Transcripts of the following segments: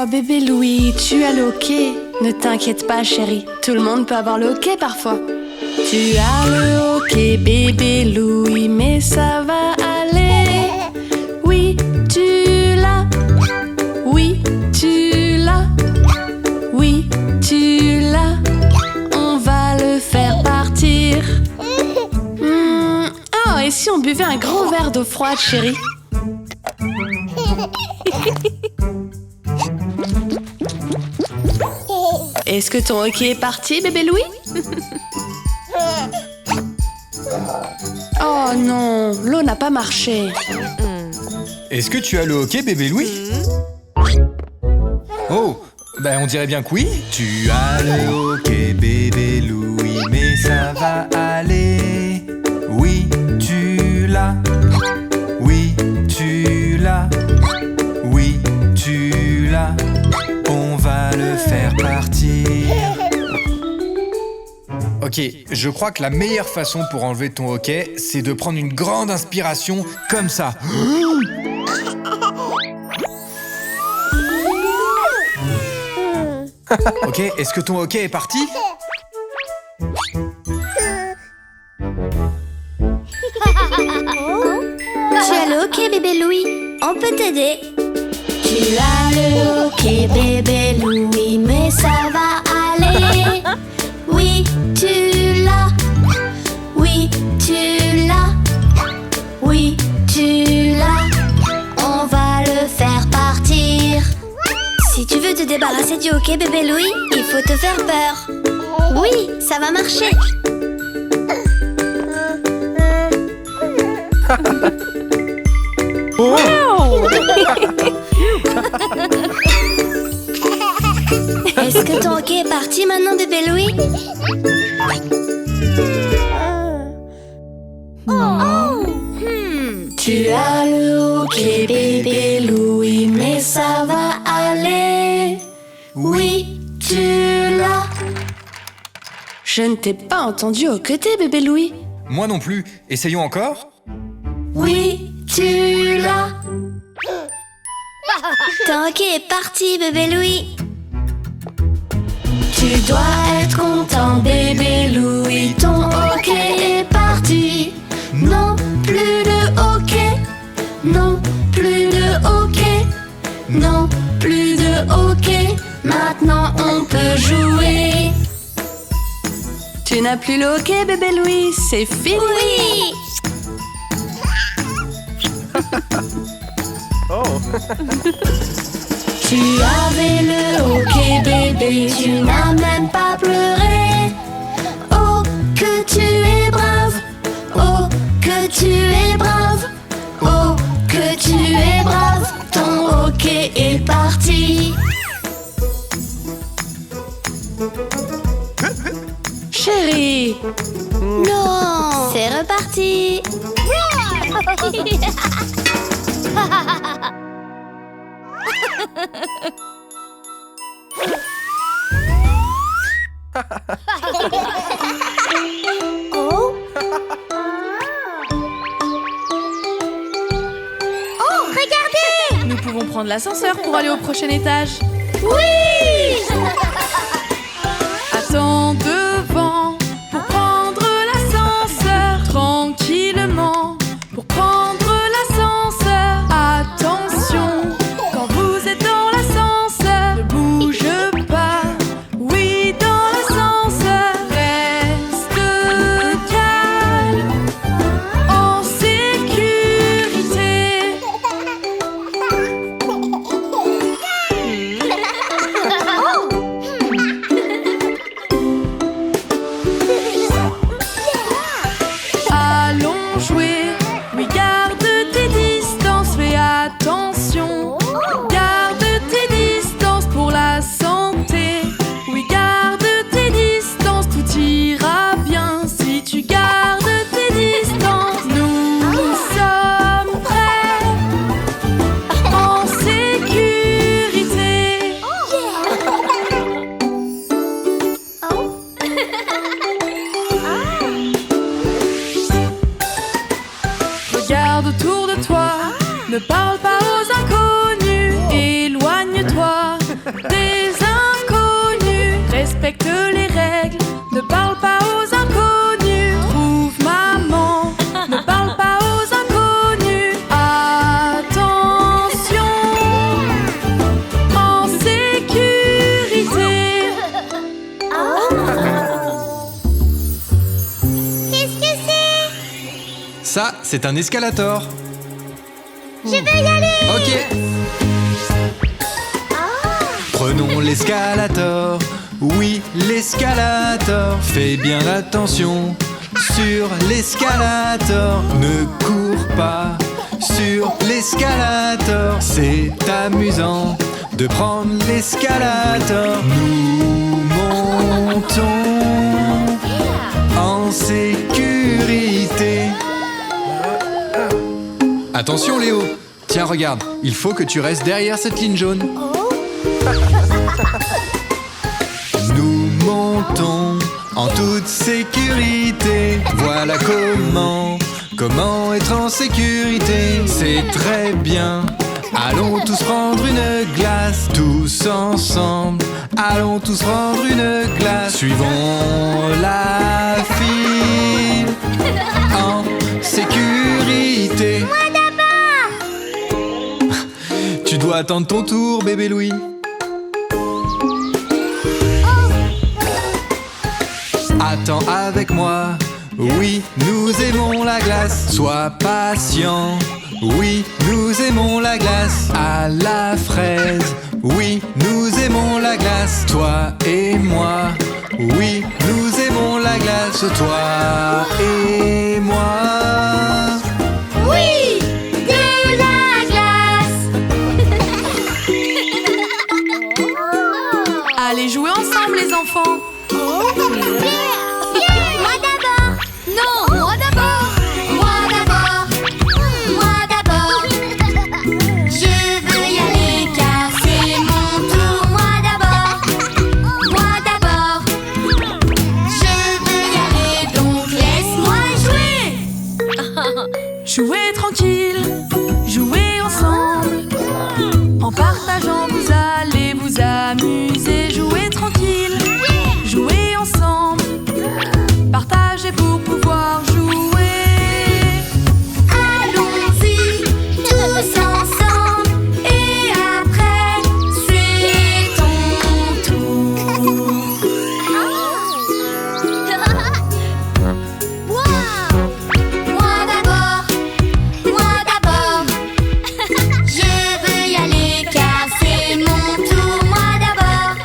Oh, bébé Louis, tu as le hockey. Ne t'inquiète pas, chérie. Tout le monde peut avoir le hockey parfois. Tu as le hockey, bébé Louis, mais ça va aller. Oui, tu l'as. Oui, tu l'as. Oui, tu l'as. On va le faire partir. Oh, et si on buvait un grand verre d'eau froide, chérie? Est-ce que ton hockey est parti, bébé Louis? Oh non, l'eau n'a pas marché. Est-ce que tu as le hockey, bébé Louis? Oh, ben on dirait bien que oui. Tu as le hockey, bébé Louis, mais ça va aller. Oui, tu l'as. Oui, tu l'as. Oui, tu l'as. On va le faire partir. Ok, je crois que la meilleure façon pour enlever ton hockey, c'est de prendre une grande inspiration comme ça. Ok, est-ce que ton hockey est parti? Tu as le hockey, bébé Louis. On peut t'aider. Tu as le hockey, bébé Louis, mais ça va aller. Oui, tu l'as. Oui, tu l'as. Oui, tu l'as. On va le faire partir. Si tu veux te débarrasser du hockey, bébé Louis, il faut te faire peur. Oui, ça va marcher. Est-ce que ton hockey est parti maintenant, bébé Louis? Tu as le hockey, bébé Louis, mais ça va aller. Oui, tu l'as. Je ne t'ai pas entendu hoqueter, bébé Louis. Moi non plus. Essayons encore. Oui, tu l'as. Ton hockey est parti, bébé Louis. Tu dois être content, bébé Louis. Ton hockey est parti. Non, plus de hockey. Non, plus de hockey. Non, plus de hockey. Maintenant on peut jouer. Tu n'as plus le hockey, bébé Louis. C'est fini. Oui. Tu avais le hockey, bébé. Tu n'as même pas pleuré. Oh, que tu es brave. Oh, que tu es brave. Oh, que tu es brave. Ton hockey est parti. Chérie. Non. C'est reparti. Oh. Oh, regardez. Nous pouvons prendre l'ascenseur pour aller au prochain étage. Oui. Attends devant pour prendre l'ascenseur. Tranquillement pour prendre l'ascenseur. Attention, quand vous êtes dans l'ascenseur, ne bouge pas. Oui, dans l'ascenseur, reste calme, en sécurité. Allons jouer, oui, garde tes distances, fais attention. Garde tes distances pour la santé. Oui, garde tes distances, tout ira bien si tu gardes tes distances. Nous sommes prêts, en sécurité. Regarde autour de toi, ne parle pas aux inconnus. Éloigne-toi Ça, c'est un escalator. Je veux y aller! Ok. Prenons l'escalator. Oui, l'escalator. Fais bien attention sur l'escalator. Ne cours pas sur l'escalator. C'est amusant de prendre l'escalator. Nous montons en sécurité. Attention Léo. Tiens, regarde, il faut que tu restes derrière cette ligne jaune. Nous montons en toute sécurité. Voilà comment être en sécurité. C'est très bien. Allons tous prendre une glace, tous ensemble. Allons tous prendre une glace. Suivons la file en sécurité. Moi d'abord! Tu dois attendre ton tour, bébé Louis. Attends avec moi. Oui, nous aimons la glace. Sois patient. Oui, nous aimons la glace. À la fraise. Oui, nous aimons la glace. Toi et moi. Oui, nous aimons la glace. Toi et moi. Oui! De la glace! Allez jouer ensemble les enfants. Moi d'abord! Non, moi d'abord! Moi d'abord! Moi d'abord! Je veux y aller car c'est mon tour. Moi d'abord! Moi d'abord! Je veux y aller donc laisse-moi jouer! Jouez tranquille, jouez ensemble. En partageant, vous allez vous amuser. Jouez tranquille, jouez ensemble. Partagez pour pouvoir jouer. Allons-y tous ensemble et après c'est ton tour. Moi d'abord, je veux y aller car c'est mon tour. Moi d'abord,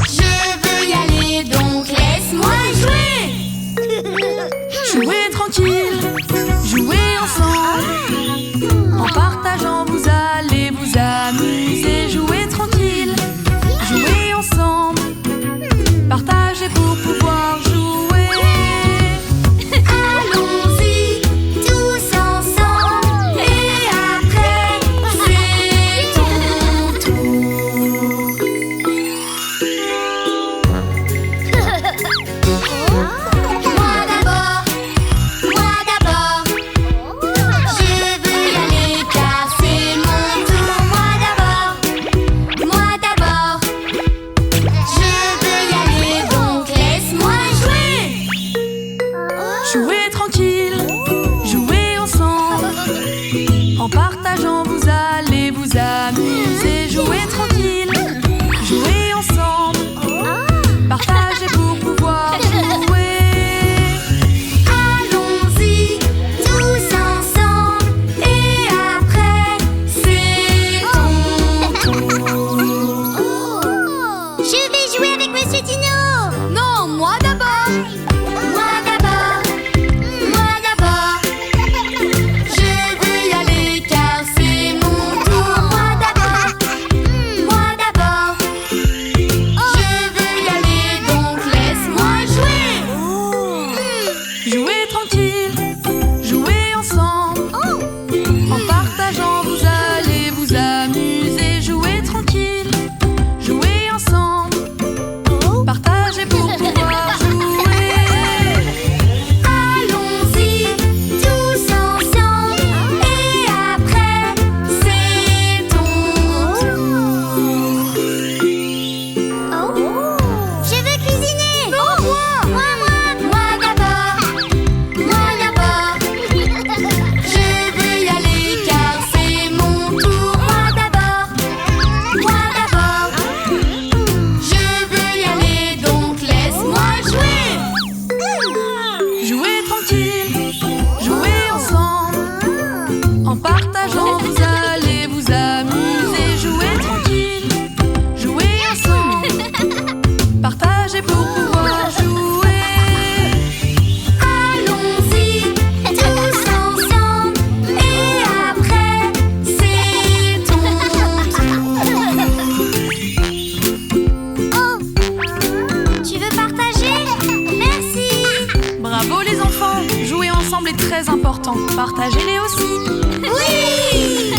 je veux y aller donc laisse-moi jouer. Jouez tranquille, jouez ensemble. En partageant, vous allez vous amuser. Jouez tranquille, jouez ensemble. Partagez pour pouvoir jouer. Allons-y tous ensemble et après c'est ton tour. Moi d'abord, les enfants, jouer ensemble est très important. Partagez-les aussi. Oui!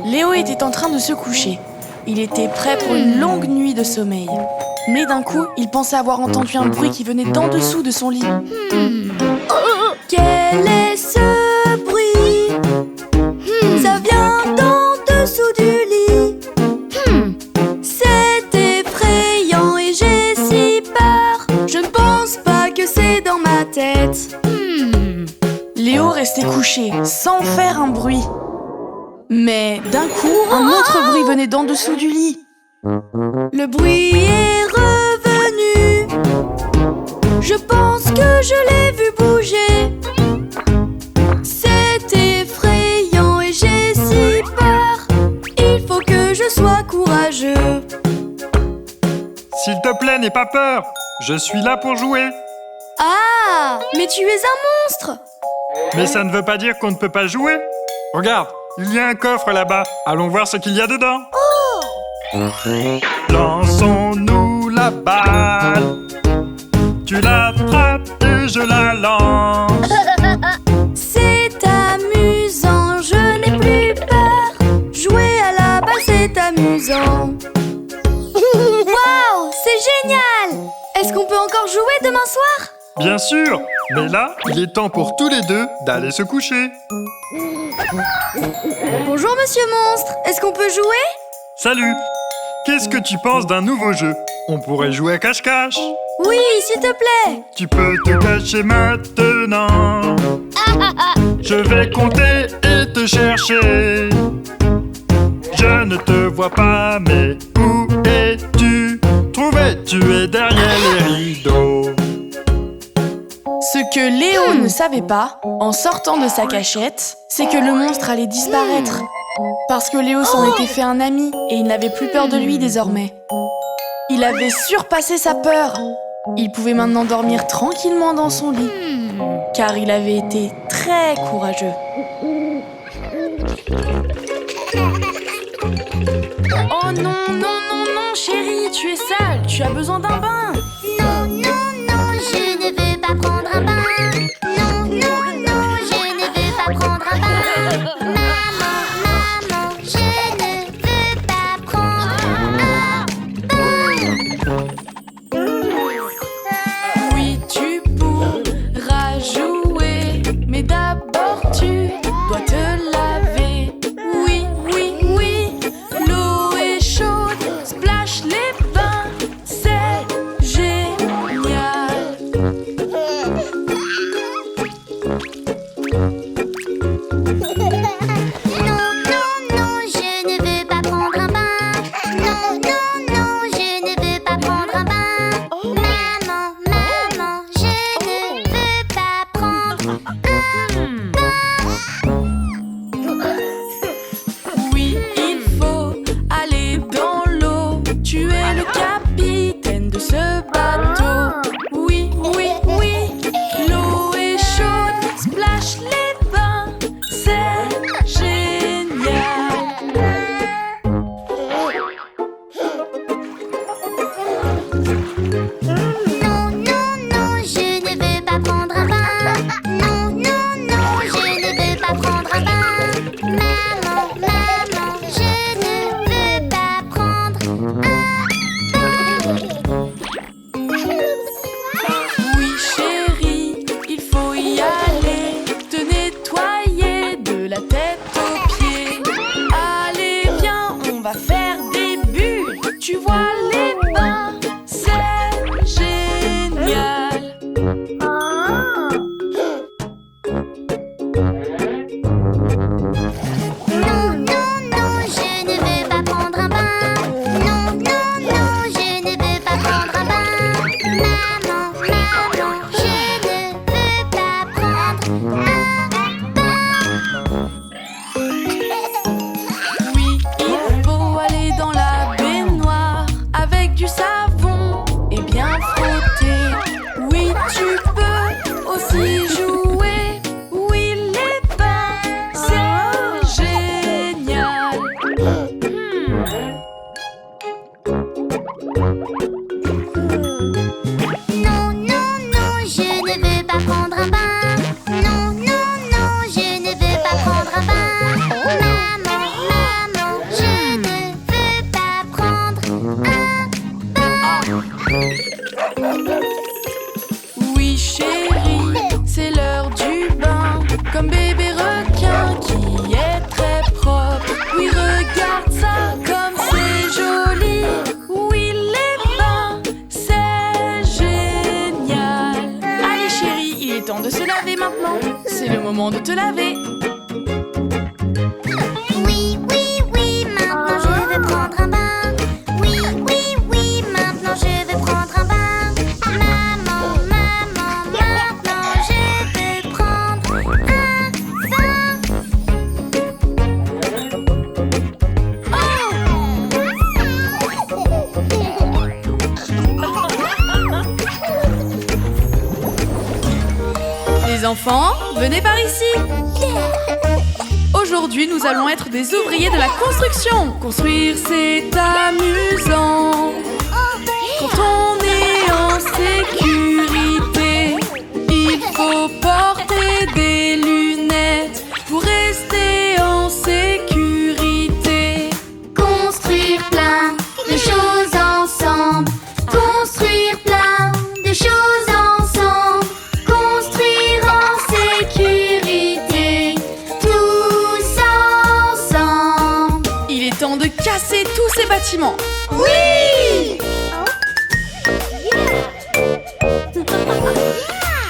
Léo était en train de se coucher. Il était prêt pour une longue nuit de sommeil. Mais d'un coup, il pensait avoir entendu un bruit qui venait d'en dessous de son lit. Quel est ce bruit? Ça vient d'en dessous du lit. C'est effrayant et j'ai si peur. Je ne pense pas que c'est dans ma tête. Léo restait couché, sans faire un bruit. Mais d'un coup, un autre bruit venait d'en dessous du lit. Le bruit est revenu. Je pense que je l'ai vu bouger. C'est effrayant et j'ai si peur. Il faut que je sois courageux. S'il te plaît, n'aie pas peur. Je suis là pour jouer. Ah, mais tu es un monstre. Mais ça ne veut pas dire qu'on ne peut pas jouer. Regarde, il y a un coffre là-bas. Allons voir ce qu'il y a dedans. Lançons-nous la balle. Tu l'attrapes et je la lance. C'est amusant, je n'ai plus peur. Jouer à la balle, c'est amusant. Waouh, c'est génial. Est-ce qu'on peut encore jouer demain soir? Bien sûr, mais là, il est temps pour tous les deux d'aller se coucher. Bonjour Monsieur Monstre, est-ce qu'on peut jouer? Salut. Qu'est-ce que tu penses d'un nouveau jeu? On pourrait jouer à cache-cache. Oui, s'il te plaît. Tu peux te cacher maintenant. Je vais compter et te chercher. Je ne te vois pas, mais où es-tu? Trouvé, tu es derrière les rideaux. Ce que Léo ne savait pas, en sortant de sa cachette, c'est que le monstre allait disparaître. Parce que Léo s'en était fait un ami et il n'avait plus peur de lui désormais. Il avait surpassé sa peur. Il pouvait maintenant dormir tranquillement dans son lit, car il avait été très courageux. Oh non, non, non, non, chérie, tu es sale, tu as besoin d'un bain. Non, non, non, je ne veux pas prendre un bain. Non, non, non, je ne veux pas prendre un bain. Maman, maman, je ne veux pas prendre un bain. Oui, tu pourras jouer, mais d'abord tu dois te laver. Oui, oui, oui, l'eau est chaude, splash les bains, c'est génial. Non, non, non, je ne veux pas prendre un bain. Non, non, non, je ne veux pas prendre un bain. Maman, maman, je ne veux pas prendre un bain. Oui, il faut aller dans l'eau. Tu es le capitaine de ce bateau. Oui, oui, oui, l'eau est chaude, splash les bains, c'est génial. Non, non, non, je ne veux pas prendre un bain. Non, non, non, je ne veux pas prendre un bain. Maman, maman, je ne veux pas prendre un bain. Oui, chérie, il faut y aller, te nettoyer de la tête aux pieds. Allez, viens, on va faire des bulles. Tu vois les bains, c'est génial. Non, non, non, je ne veux pas prendre un bain. Non, non, non, je ne veux pas prendre un bain. Maman, maman, je ne veux pas prendre un bain. Oui, il faut aller dans la baignoire avec du savon et bien frotter. Oui, tu peux aussi jouer. Oui, les bains, c'est génial. moment de te laver. Oui, oui, oui, maintenant je veux prendre un bain. Oui, oui, oui, maintenant je veux prendre un bain. Maman, maman, maintenant je veux prendre un bain. Les enfants, venez par ici. Aujourd'hui, nous allons être des ouvriers de la construction. Construire, c'est amusant. Quand on est en sécurité, il faut porter des lunettes pour rester en sécurité. Construire plein de choses ensemble. Construire plein de choses ensemble. Construire en sécurité. Tous ensemble. Il est temps de casser tous ces bâtiments. Oui!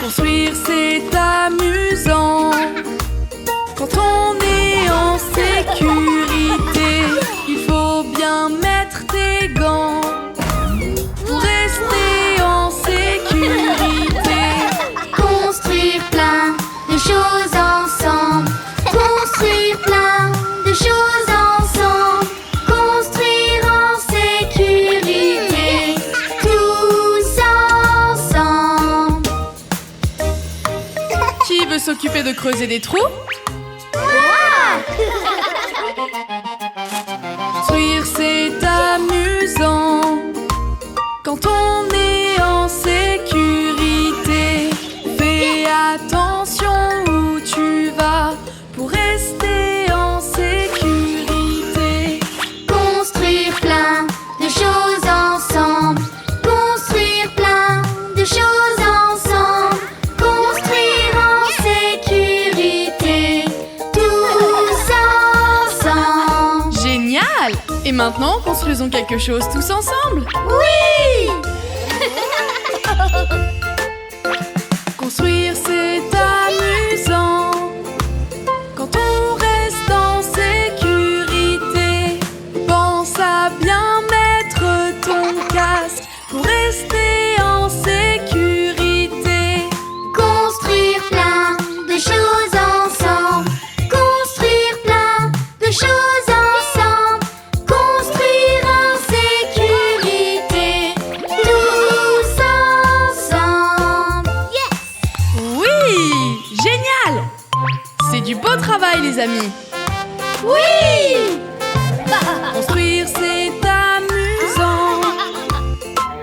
Construire, c'est amusant. Quand on est en sécurité, il faut bien mettre tes gants pour rester en sécurité. Construire plein de choses ensemble. Construire plein de choses ensemble. Construire en sécurité. Tous ensemble. Qui veut s'occuper de creuser des trous? Construire, c'est amusant. Quand on est en sécurité, fais attention où tu vas pour rester en sécurité. Construire plein de choses ensemble. Construire plein de choses ensemble. Construire en sécurité. Tous ensemble. Génial! Et maintenant, construisons quelque chose tous ensemble. Oui! Construire, c'est amusant. Quand on reste en sécurité, pense à bien mettre ton casque pour rester en sécurité. Construire plein de choses ensemble. Construire plein de choses ensemble. Construire en sécurité. Tous ensemble. Oui! Génial! C'est du beau travail, les amis. Oui! Construire, c'est amusant.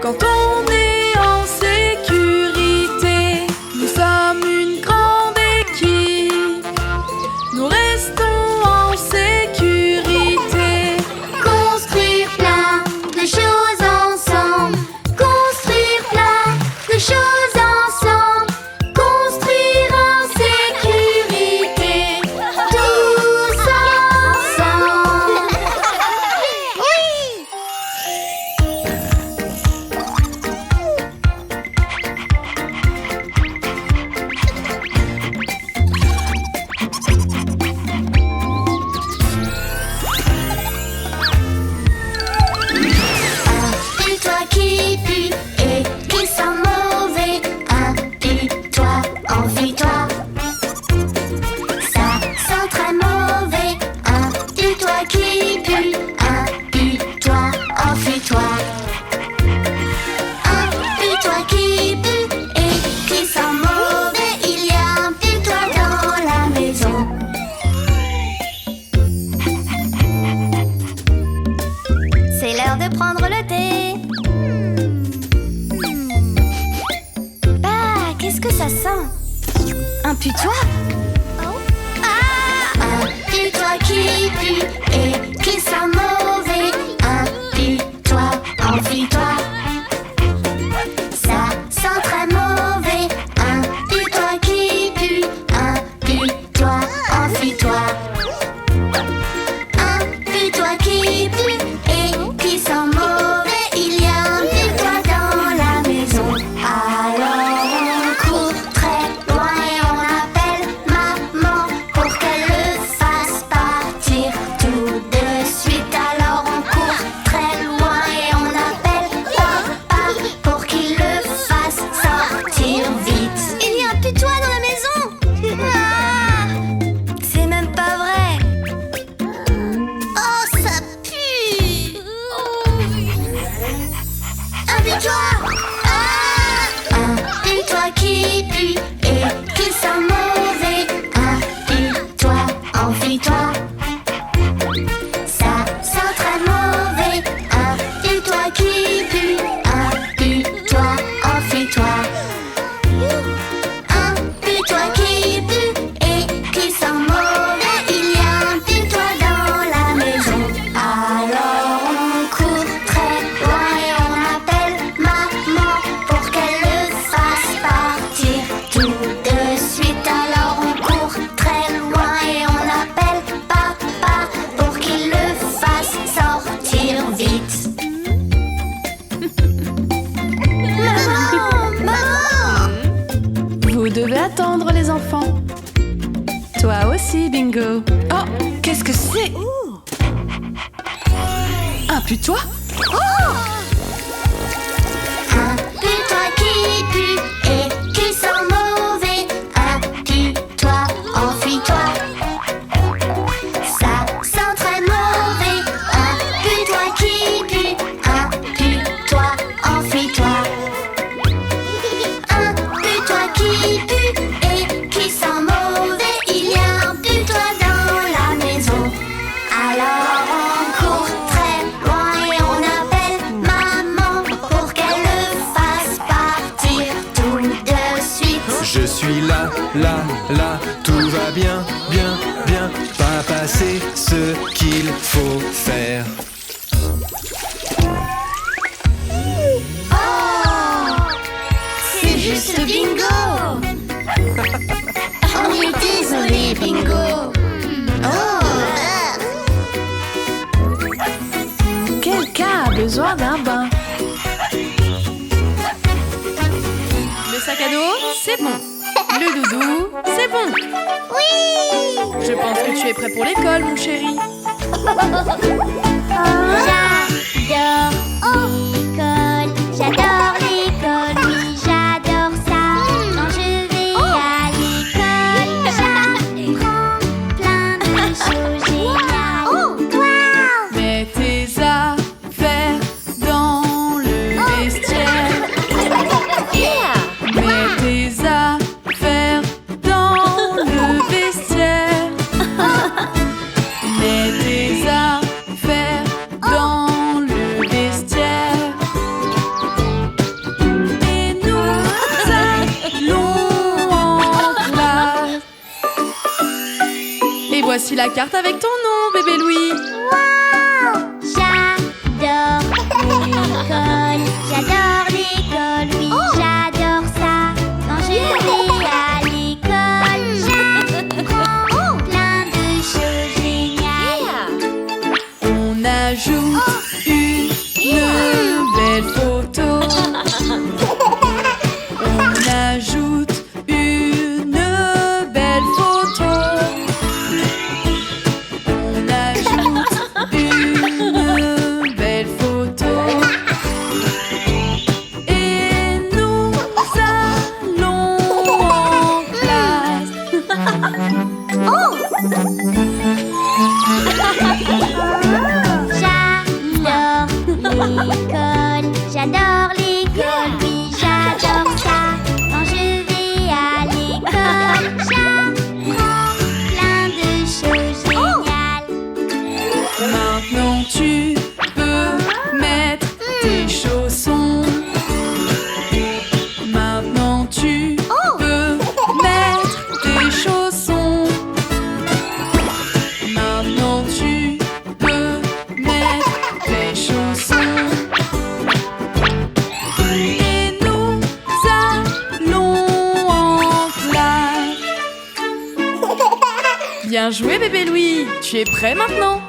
Quand on est en sécurité, nous sommes une grande équipe. Nous restons en sécurité. Construire plein de choses ensemble. Construire plein de choses ensemble. Construire en sécurité. Tous ensemble. Oui! Toi qui pue et qui sent mauvais, impue-toi, enfuis-toi. Ça sent très mauvais, impue-toi qui pue, impue-toi, enfuis-toi. Impue-toi qui pue et qui sent mauvais, il y a un impue-toi dans la maison. C'est l'heure de prendre le thé. Bah, qu'est-ce que ça sent? Impue-toi. Impue-toi qui pue et qui sent mauvais. Impue-toi, enfuis-toi. Ça sent très mauvais. Impue-toi qui pue. Impue-toi, enfuis-toi. Impue-toi qui pue et qui sent mauvais, il y a un impue-toi dans la maison. Alors on court très loin et on appelle devez attendre, les enfants. Toi aussi, Bingo. Oh, qu'est-ce que c'est? Impue-toi. Impue-toi qui pue et qui sent mauvais. Impue-toi, enfuis-toi. Ça sent très mauvais. Impue-toi qui pue. Impue-toi, enfuis-toi. Impue-toi qui pue et qui sent mauvais. Il y a un pue-toi dans la maison. Alors on court très loin et on appelle maman pour qu'elle le fasse partir tout de suite. Je suis là, là, là, tout va bien, bien, bien. Papa sait ce qu'il faut faire. Oh, c'est juste Bingo. On est désolé, Bingo. Quelqu'un a besoin d'un bain. Le sac à dos, c'est bon. Le doudou, c'est bon. Oui. Je pense que tu es prêt pour l'école, mon chéri. J'adore l'école, oui j'adore ça. Quand je vais à l'école, j'apprends plein de choses géniales. Mets tes affaires dans le vestiaire. Mets tes affaires dans le vestiaire. Mets tes affaires dans le vestiaire. Et nous allons en classe. Et voici la carte avec ton nom, bébé Louis. J'adore l'école, oui j'adore ça. Quand je vais à l'école, j'apprends plein de choses géniales. On ajoute une belle photo. On ajoute une belle photo. On ajoute une belle photo. Et nous allons en classe. J'adore l'école, oui j'adore ça. Quand je vais à l'école, j'apprends plein de choses géniales. Maintenant tu peux mettre tes chaussons. Maintenant tu peux mettre tes chaussons. Maintenant tu peux mettre tes chaussons. Et nous allons en classe. Bien joué, bébé Louis. Tu es prêt maintenant?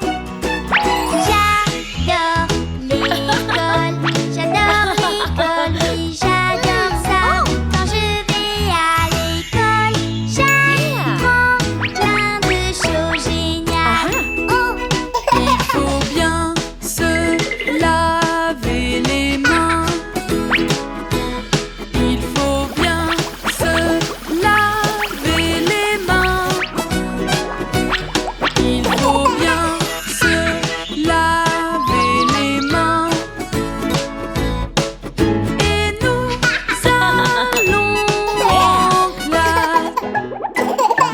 J'adore l'école, oui j'adore ça. Quand je vais à l'école, j'apprends plein de choses géniales. Il faut bien se laver les mains. Il faut bien se laver les mains. Il faut bien se laver les mains. Et nous allons en classe.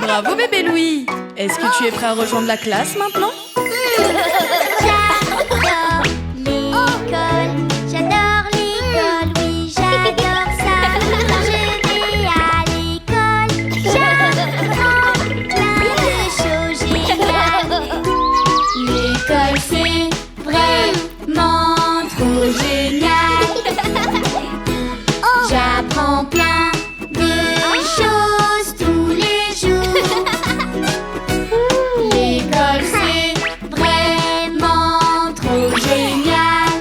Bravo bébé Louis. Est-ce que tu es prêt à rejoindre la classe maintenant? J'adore l'école, oui j'adore ça. Quand je vais à l'école, j'apprends plein de choses géniales. L'école c'est vraiment trop génial. J'apprends plein de choses tous les jours. L'école c'est vraiment trop génial.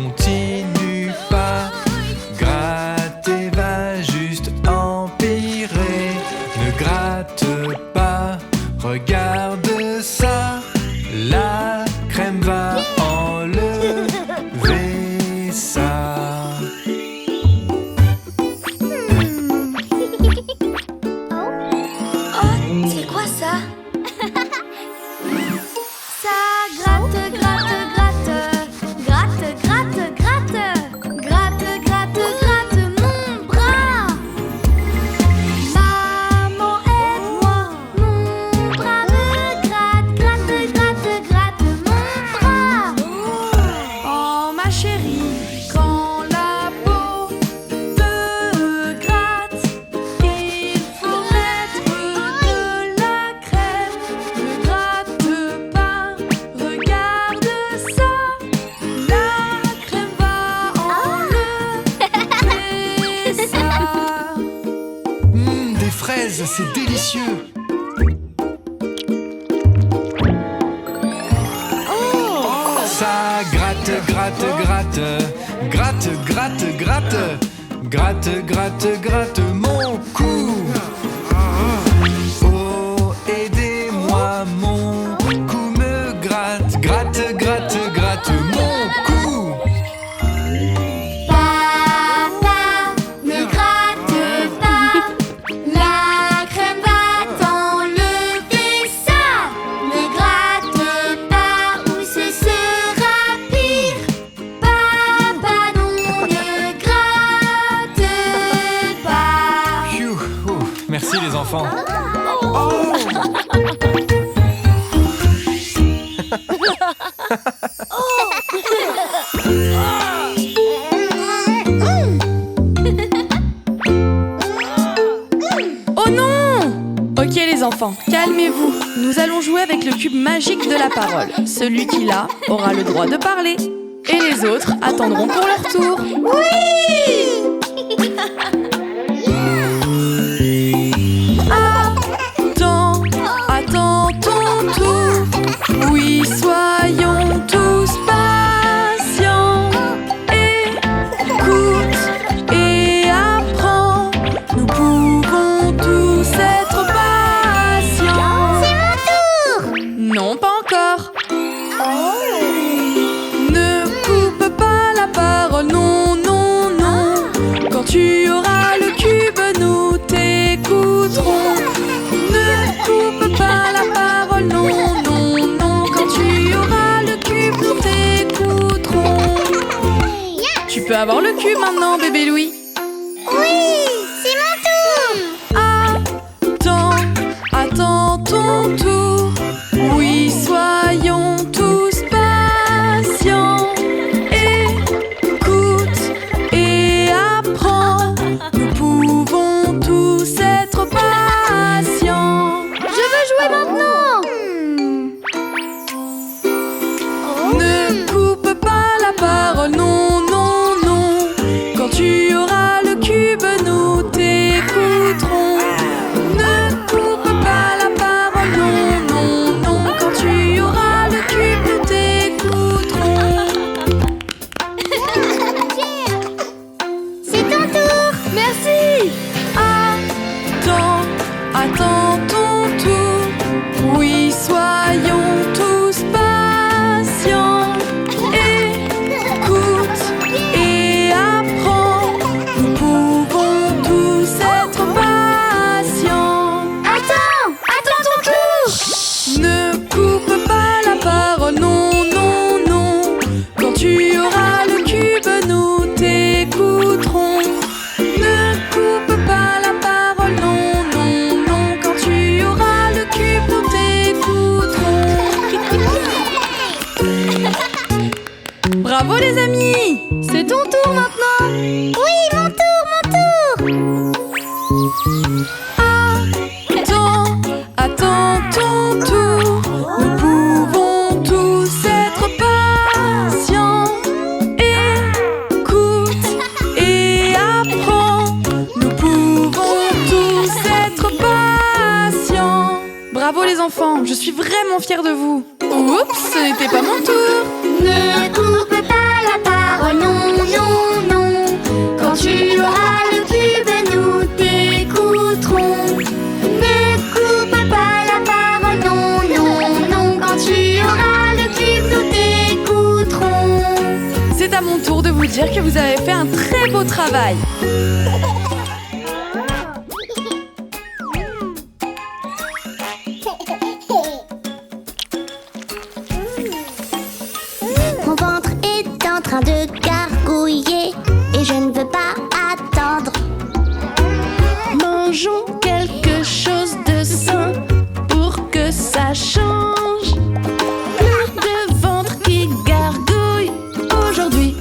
continue pas. Gratter va juste empirer. Ne gratte pas, regarde ça. La crème va enlever ça. C'est quoi ça? Ça gratte, gratte, gratte. Gratte, gratte, gratte. Gratte, gratte, gratte mon bras. Maman aide-moi, mon bras me gratte. Gratte, gratte, gratte mon bras. Oh ma chérie, quand la peau te gratte, il faut mettre de la crème. Ne gratte pas, regarde ça. La crème va enlever ça. Des fraises, c'est délicieux. Ça gratte, gratte, gratte. Gratte, gratte, gratte. Gratte, gratte, gratte mon cou. Oh, aidez-moi, mon cou me gratte. Gratte, gratte, gratte mon cou. Papa, ne gratte pas. La crème va t'enlever ça. Ne gratte pas ou ce sera pire. Papa, non, ne gratte pas. Phew, merci les enfants. Oh non! Ok les enfants, calmez-vous. Nous allons jouer avec le cube magique de la parole. Celui qui l'a aura le droit de parler. Et les autres attendront pour leur tour. Attends, attends ton tour. Oui, soyons tous patients. Écoute et apprends. Nous pouvons tous être patients. C'est mon tour. Non, pas encore. Ne coupe pas la parole, non, non, non. Quand tu auras le cube, nous t'écouterons. Ne coupe pas la parole, non, non, non. Quand tu auras le cube, nous t'écouterons. Tu peux avoir le cube maintenant, bébé Louis. Oui, c'est mon tour. Attends, attends ton tour. Oui, soyons tous patients. Écoute et apprends. Nous pouvons tous être patients. Je veux jouer maintenant. Ne coupe pas la parole, non, non, non. Quand tu auras le cube, nous t'écouterons. Ne coupe pas la parole, non, non, non. Quand tu auras le cube, nous t'écouterons. C'est ton tour. Merci. Attends, attends ton tour. Oui, soyons tous patients. Écoute et apprends. Nous pouvons tous être patients. Attends ton tour. Ne coupe pas la parole, non, non, non. Quand tu auras le cube, nous t'écouterons. Ne coupe pas la parole, non, non, non. Quand tu auras le cube, nous t'écouterons. Bravo les amis! C'est ton tour maintenant! Oui, mon tour, mon tour. Attends, attends ton tour. Nous pouvons tous être patients. Écoute et apprends. Nous pouvons tous être patients. Bravo les enfants, je suis vraiment fière de vous. Oups, ce n'était pas mon tour. Ne coupe pas la la parole, non, non, non. Quand tu auras le cube, nous t'écouterons. Ne coupe pas la parole, non, non, non. Quand tu auras le cube, nous t'écouterons. C'est à mon tour de vous dire que vous avez fait un très beau travail. Mon ventre est en train de gargouiller et je ne veux pas attendre. Mangeons quelque chose de sain pour que ça change. Plus de ventre qui gargouille aujourd'hui.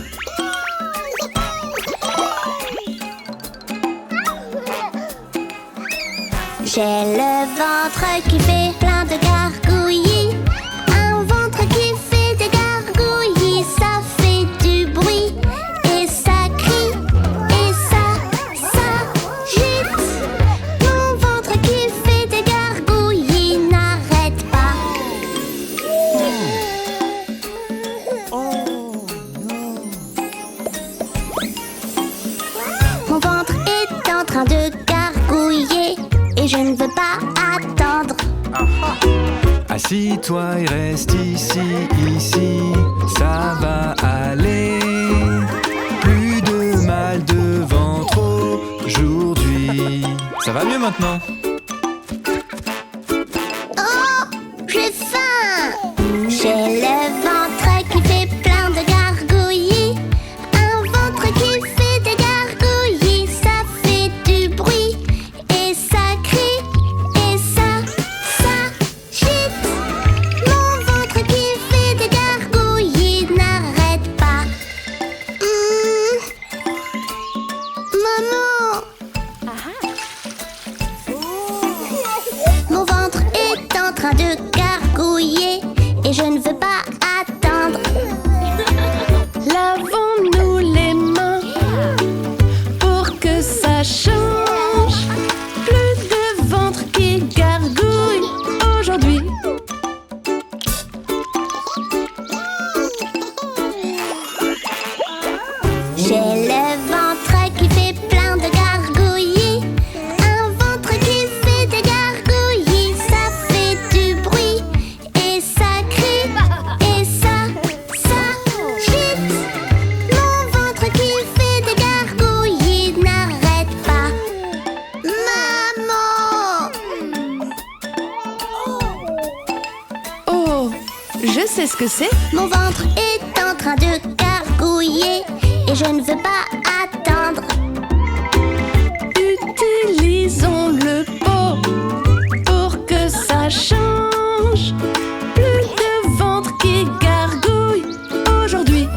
J'ai le ventre qui fait plein de gargouillis. Un ventre qui fait des gargouillis, ça fait du bruit et ça crie et ça gite. Mon ventre qui fait des gargouillis n'arrête pas. Mon ventre est en train de gargouiller et je ne veux pas attendre. Assis-toi et reste ici, ici, ça va aller. Plus de mal de ventre aujourd'hui. Ça va mieux maintenant? Oh, j'ai faim. J'ai le ventre qui fait plein de gargouillis. Un ventre qui fait des gargouillis, ça fait du bruit et ça crie et ça gite. Mon ventre qui fait des gargouillis n'arrête pas. Maman, mon ventre est en train de gargouiller et je ne veux pas attendre. Lavons-nous les mains pour que ça change. Plus de ventre qui gargouille aujourd'hui. J'ai le ventre qui fait plein de gargouillis. Un ventre qui fait des gargouillis, ça fait du bruit et ça crie et ça gite. Mon ventre qui fait des gargouillis n'arrête pas. Maman! Oh, je sais ce que c'est. Mon ventre est en train de gargouiller et je ne veux pas attendre. Utilisons le pot pour que ça change. Plus de ventre qui gargouille aujourd'hui.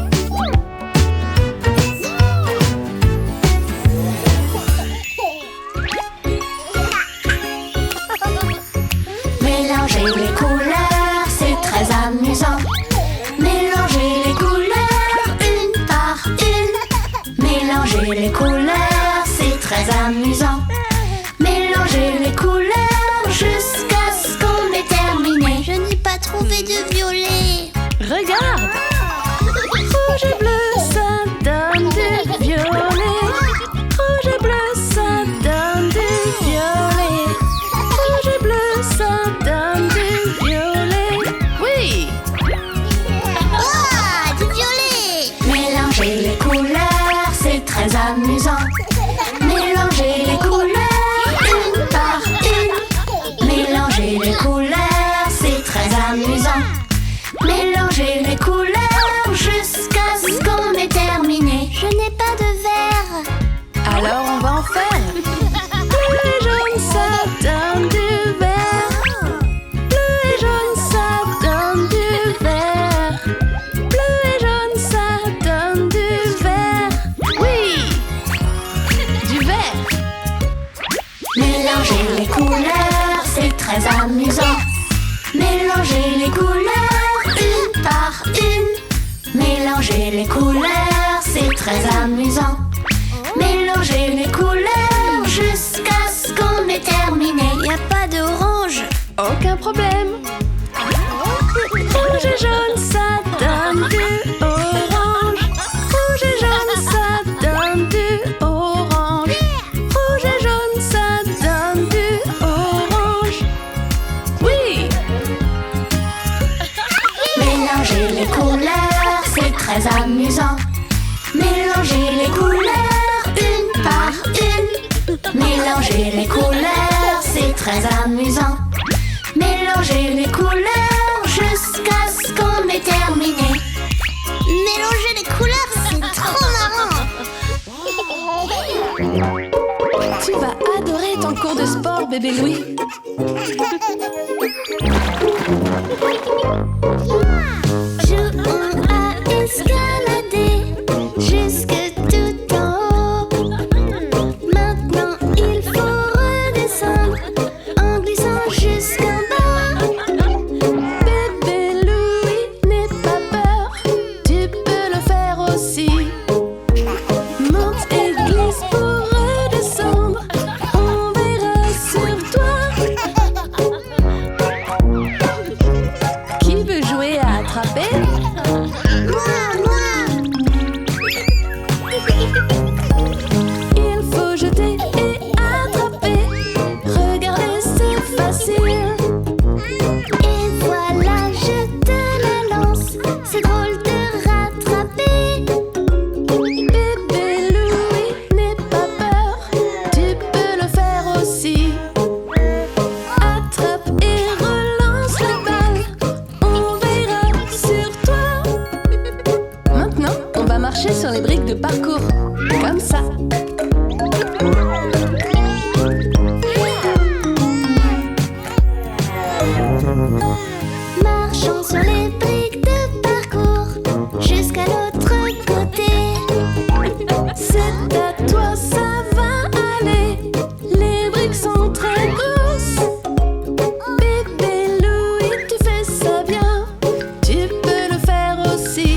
Mélanger les couleurs, c'est très amusant. Mélanger les couleurs une par une. Mélanger les couleurs, c'est très amusant. Mélanger les couleurs jusqu'à ce qu'on ait terminé. Je n'ai pas trouvé de violet. Regarde! Rouge et bleu, ça donne du violet. Rouge et bleu, ça donne du violet. Rouge et bleu, ça donne du violet. Oui! Ah, du violet. Mélanger les couleurs, c'est très amusant. Mélanger les couleurs une par une. Mélanger les couleurs, c'est très amusant. Mélanger les couleurs jusqu'à ce qu'on ait terminé. Je n'ai pas de verre. Alors on va en faire. Bleu et jaune, ça donne du vert. Bleu et jaune, ça donne du vert. Bleu et jaune, ça donne du vert. Oui! Du vert. Mélanger les couleurs, c'est très amusant. Mélanger les couleurs une par une. Mélanger les couleurs, c'est très amusant. Mélanger les couleurs jusqu'à ce qu'on ait terminé. Y a pas d'orange. Aucun problème. Rouge et jaune, ça donne du orange. Mélangez les couleurs une par une. Mélanger les couleurs, c'est très amusant. Mélanger les couleurs jusqu'à ce qu'on ait terminé. Mélanger les couleurs, c'est trop marrant. Tu vas adorer ton cours de sport, bébé Louis. Jouons à escalader jusque tout en haut. Maintenant il faut redescendre en glissant jusqu'en bas. Bébé Louis, n'aie pas peur, tu peux le faire aussi. Monte et glisse pour redescendre, on verra sur toi. Qui veut jouer à attraper? Il faut jeter et attraper. Regardez, c'est facile. Et voilà, je te la lance. C'est drôle de rattraper. Bébé Louis, n'aie pas peur, tu peux le faire aussi. Attrape et relance la balle, on verra sur toi. Maintenant, on va marcher sur les briques de parcours, comme ça. Marchons sur les briques de parcours jusqu'à l'autre côté. C'est à toi, ça va aller. Les briques sont très grosses. Bébé Louis, tu fais ça bien. Tu peux le faire aussi.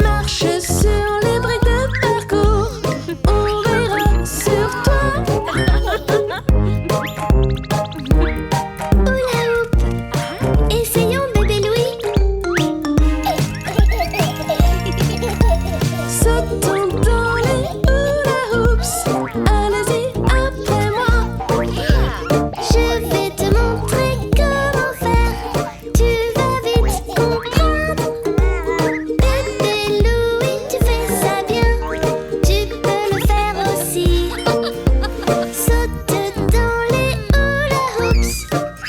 Marche sur les briques de parcours, on verra sur toi. Hula hoop. Essayons, bébé Louis. Sautons dans les hula hoops. Allez-y après moi. Je vais te montrer comment faire. Tu vas vite comprendre. Bébé Louis, tu fais ça bien. Tu peux le faire aussi. Saute dans les hula hoops.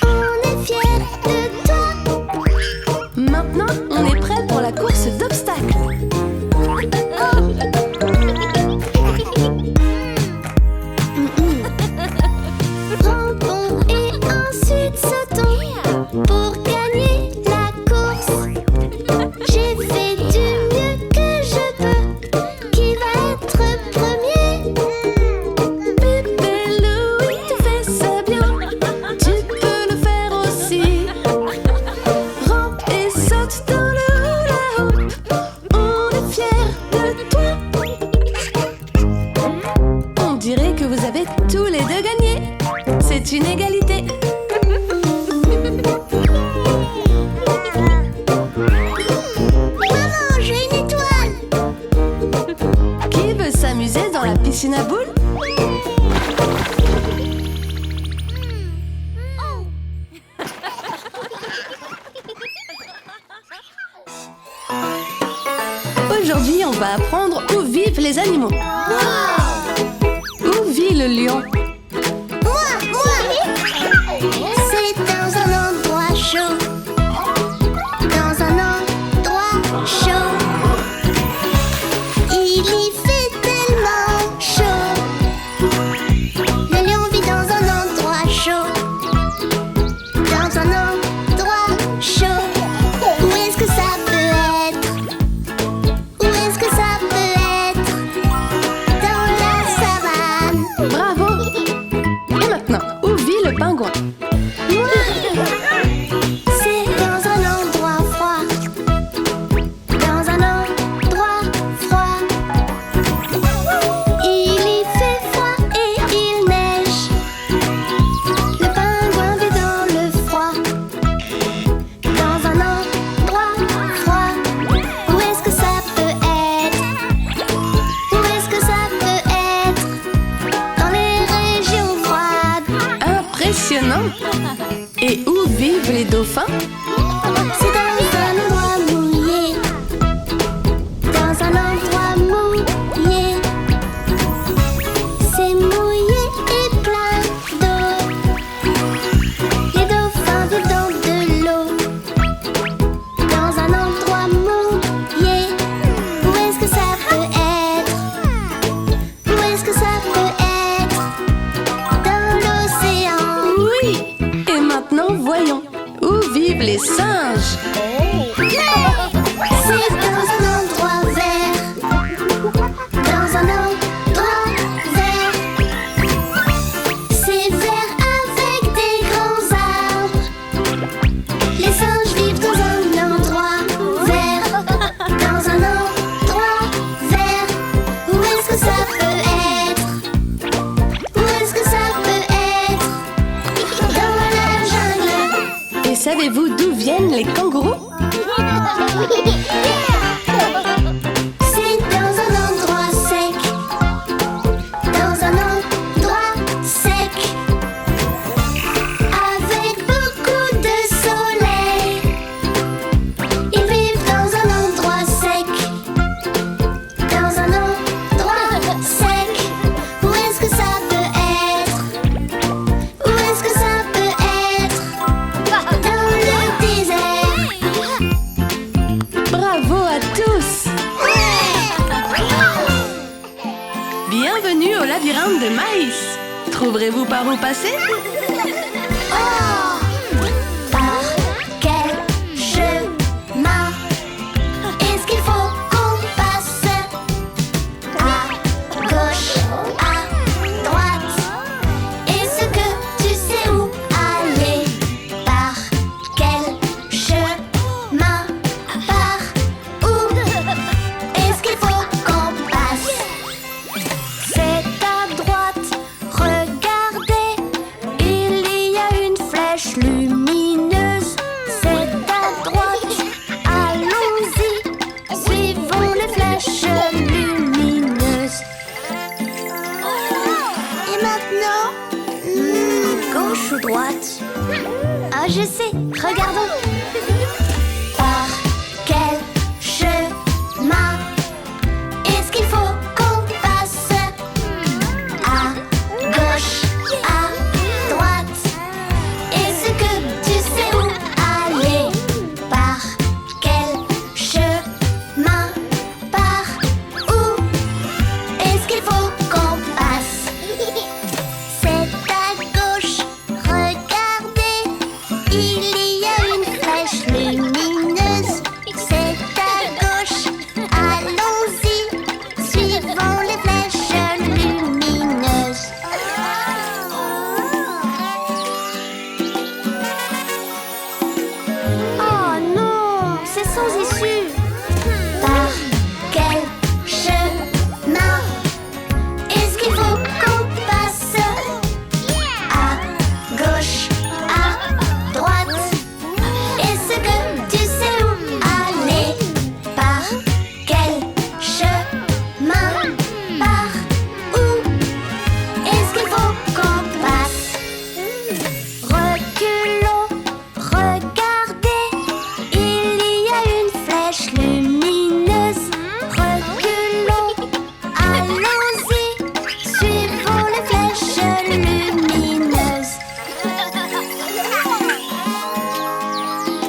On est fiers de toi. Maintenant, on est prêt pour la course d'obstacles. Rampons et ensuite sautons pour gagner la course. J'ai fait du mieux que je peux. Qui va être premier? Bébé Louis, tu fais ça bien. Tu peux le faire aussi. Rampe et saute dans le hula hoop. On est fiers de toi. On dirait que vous avez tous les deux gagné. C'est une égalité. Maman, j'ai une étoile. Qui veut s'amuser dans la piscine à boules? Aujourd'hui, on va apprendre où vivent les animaux. Où vit le lion? C'est dans un endroit chaud. Dans un endroit chaud. Il y fait tellement chaud. Le lion vit dans un endroit chaud. Dans un endroit chaud. Où est-ce que ça peut être? Où est-ce que ça peut être? Dans la savane. Bravo! Et maintenant, où vit le pingouin? C'est dans un endroit froid. Dans un endroit froid. Il y fait froid et il neige. Le pingouin vit dans le froid. Dans un endroit froid. Où est-ce que ça peut être? Où est-ce que ça peut être? Dans les régions froides. Impressionnant! Et où vivent les dauphins? C'est dans un endroit mouillé. Dans un endroit mouillé. Savez-vous d'où viennent les kangourous? C'est dans un endroit sec. Dans un endroit sec. Avec beaucoup de soleil. Ils vivent dans un endroit sec. Dans un endroit sec. Où est-ce que ça peut être? Où est-ce que ça peut être? Dans le désert. Bravo à tous! Bienvenue au labyrinthe de maïs. Trouverez-vous par où passer? Par quel chemin est-ce qu'il faut qu'on passe? À gauche, à droite. Est-ce que tu sais où aller? Par quel chemin? Par où est-ce qu'il faut qu'on passe? C'est à droite, regardez, il y a une flèche lumineuse. C'est à droite, allons-y, suivons les flèches lumineuses. Et maintenant, gauche ou droite? Ah, je sais, regardons. Par quel chemin est-ce qu'il faut qu'on passe? À gauche, à droite. Est-ce que tu sais où aller? Par quel chemin? Par où est-ce qu'il faut qu'on passe? C'est à gauche, regardez, il y a une flèche lumineuse. C'est à gauche, allons-y, suivons les flèches lumineuses. Oh non, c'est sans issue. Par quel chemin est-ce qu'il faut qu'on passe? À gauche, à droite. Est-ce que tu sais où aller? Par quel chemin? Par où est-ce qu'il faut qu'on passe? Reculons, regardez, il y a une flèche lumineuse. Reculons, allons-y, suivons les flèches lumineuses.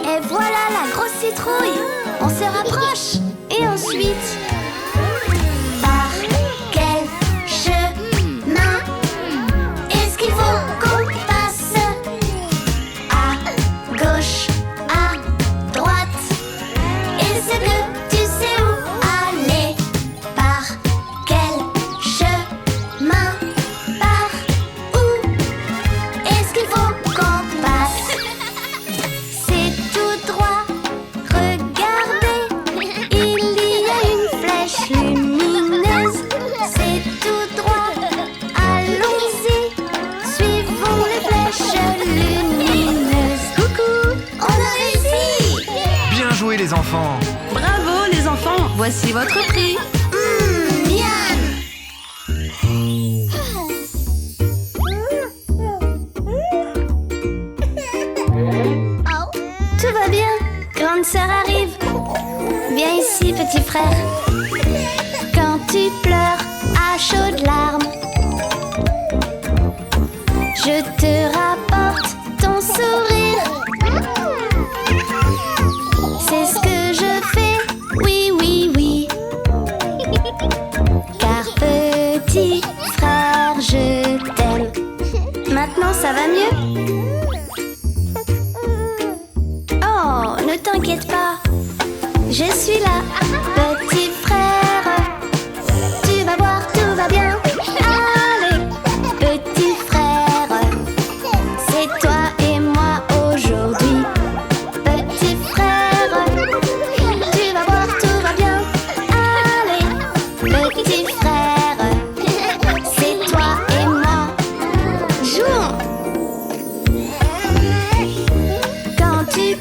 Et voilà la grosse citrouille. On se rapproche. Et ensuite, par quel chemin est-ce qu'il faut qu'on passe? À gauche, à droite. Est-ce que tu sais où aller? Par quel chemin? Par où est-ce qu'il faut qu'on passe? C'est tout droit, regardez, il y a une flèche lumineuse. C'est tout droit, allons-y, suivons les flèches lumineuses. Coucou, on a réussi! Bien joué les enfants! Bravo les enfants, voici votre prix. Miam! Tout va bien, grande sœur arrive. Viens ici, petit frère. Quand tu pleures à chaudes larmes, je te rapporte ton sourire. C'est ce que je fais, oui, oui, oui. Car petit frère, je t'aime. Maintenant, ça va mieux? Oh, ne t'inquiète pas, je suis là, petit frère. Tu vas voir, tout va bien. Allez, petit frère, c'est toi et moi aujourd'hui. Petit frère, tu vas voir, tout va bien. Allez, petit frère, c'est toi et moi. Jouons. Quand tu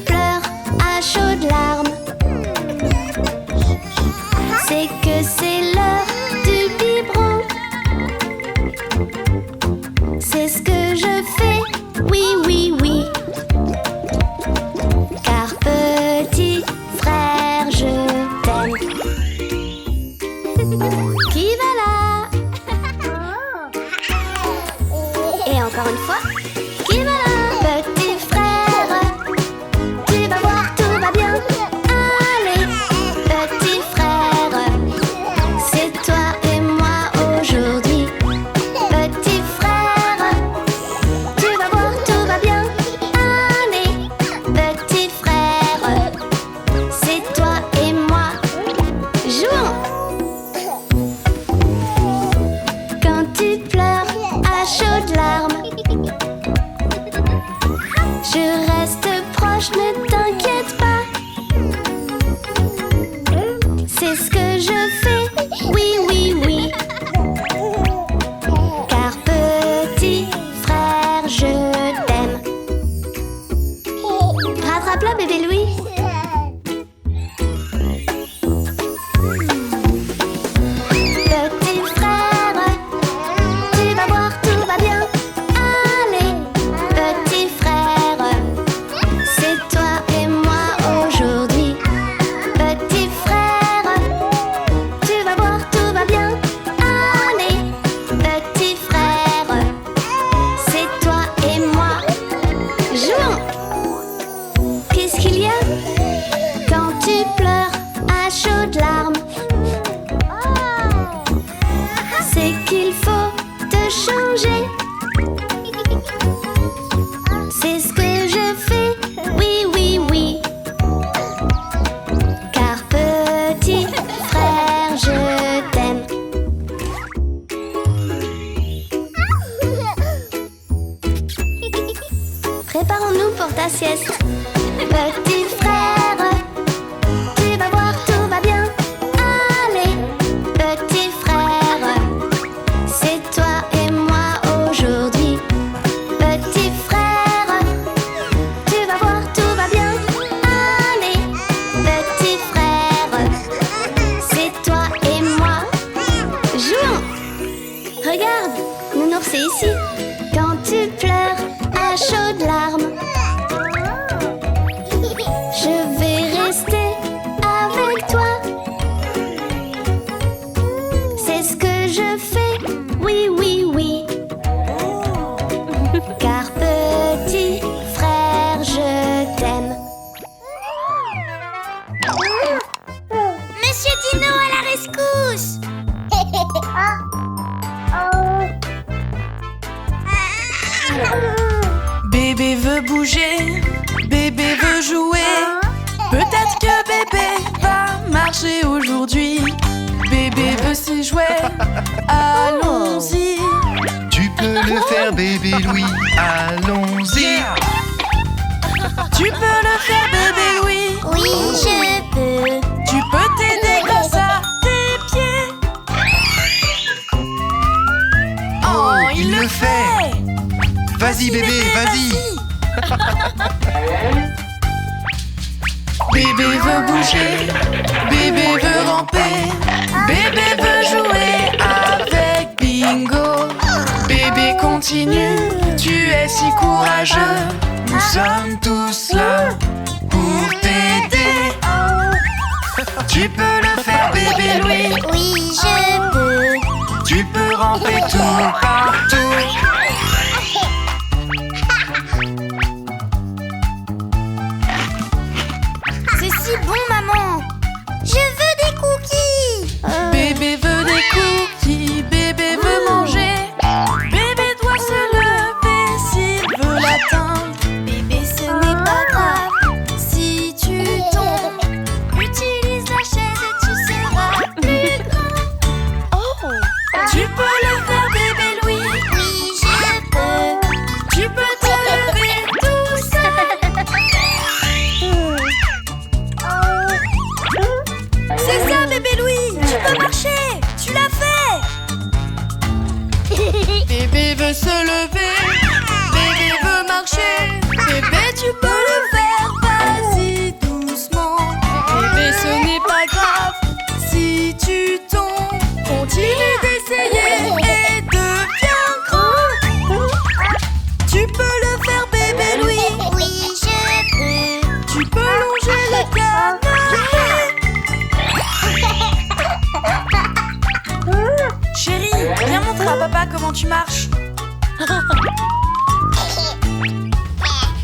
Qui va là? Et encore une fois. Qui va là? Petit frère, tu vas voir, tout va bien. Allez, petit frère, c'est toi et moi aujourd'hui. Petit frère, tu vas voir, tout va bien. Allez, petit frère, c'est toi et moi. Jouons! Quand tu pleures à chaudes larmes, je reste proche, ne t'inquiète pas. C'est ce que je fais, oui, oui, oui. Car petit frère, je t'aime. Rattrape-la, bébé Louis. Petit frère, tu vas voir, tout va bien. Allez, petit frère, c'est toi et moi aujourd'hui. Petit frère, tu vas voir, tout va bien. Allez, petit frère, c'est toi et moi. Jouons! Qu'est-ce qu'il y a quand tu pleures à chaudes larmes? C'est qu'il faut te changer. C'est ce que je fais, oui, oui, oui. Car petit frère, je t'aime. Préparons-nous pour ta sieste. Petit frère, tu vas voir, tout va bien. Allez, petit frère, c'est toi et moi aujourd'hui. Petit frère, tu vas voir, tout va bien. Allez, petit frère, c'est toi et moi. Jouons! Regarde, Nounours est ici. Quand tu pleures à chaudes larmes, je vais rester avec toi. C'est ce que je fais, oui, oui, oui. Car petit frère, je t'aime. Monsieur Dino, à la rescousse! Bébé veut bouger, bébé veut jouer. Peut-être que bébé va marcher aujourd'hui. Bébé veut ses jouets, allons-y. Tu peux le faire, bébé Louis, allons-y. Tu peux le faire, bébé Louis. Oui, je peux. Tu peux t'aider grâce à tes pieds. Oh, il le fait. Vas-y, bébé, vas-y. Bébé veut bouger, bébé veut ramper, bébé veut jouer avec Bingo. Bébé continue, tu es si courageux. Nous sommes tous là pour t'aider. Tu peux le faire, bébé Louis. Oui, je peux. Tu peux ramper tout partout. C'est si bon, maman. Je veux des cookies. Bébé veut des cookies, bébé veut manger. Bébé doit se lever s'il veut l'atteindre. Bébé, ce n'est pas grave si tu tombes. Utilise la chaise et tu seras plus grand. Oh, tu peux le faire, bébé Louis. Oui, je peux. Tu peux te lever tout seul. C'est ça, bébé Louis. Tu peux marcher. Tu l'as fait. Bébé veut se lever. Bébé veut marcher. Bébé, tu peux le faire. Vas-y doucement. Bébé, ce n'est pas grave si tu tombes. Continue d'essayer et deviens grand. Tu peux le faire, bébé Louis. Oui, je peux. Tu peux longer le canapé. papa, comment tu marches?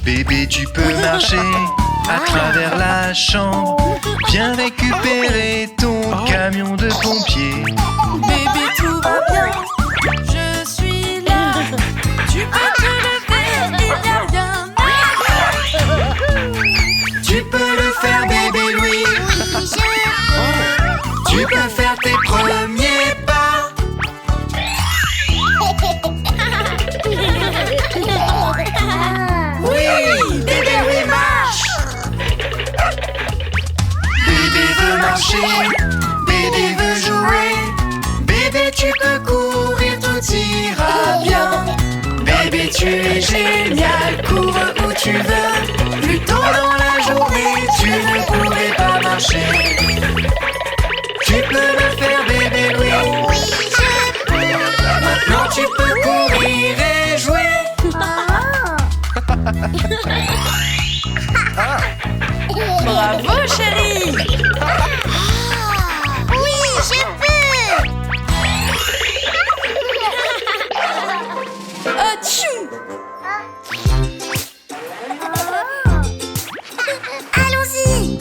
Bébé, tu peux marcher à travers la chambre. Viens récupérer ton camion de pompier. Bébé, tout va bien, je suis là. Tu peux te lever, il n'y a rien à faire. Tu peux le faire, bébé Louis. Oui, je Tu peux faire tes premiers pas. Oui, Bébé, oui, marche. Bébé veut marcher, bébé veut jouer. Bébé, tu peux courir, tout ira bien. Bébé, tu es génial, cours où tu veux. Plus tôt dans la journée, tu ne pourrais pas marcher. Tu peux le faire, bébé Louis. Oui, je peux. Maintenant, tu peux courir et jouer. Bravo, chérie. Oui, je peux. Atchou. Allons-y.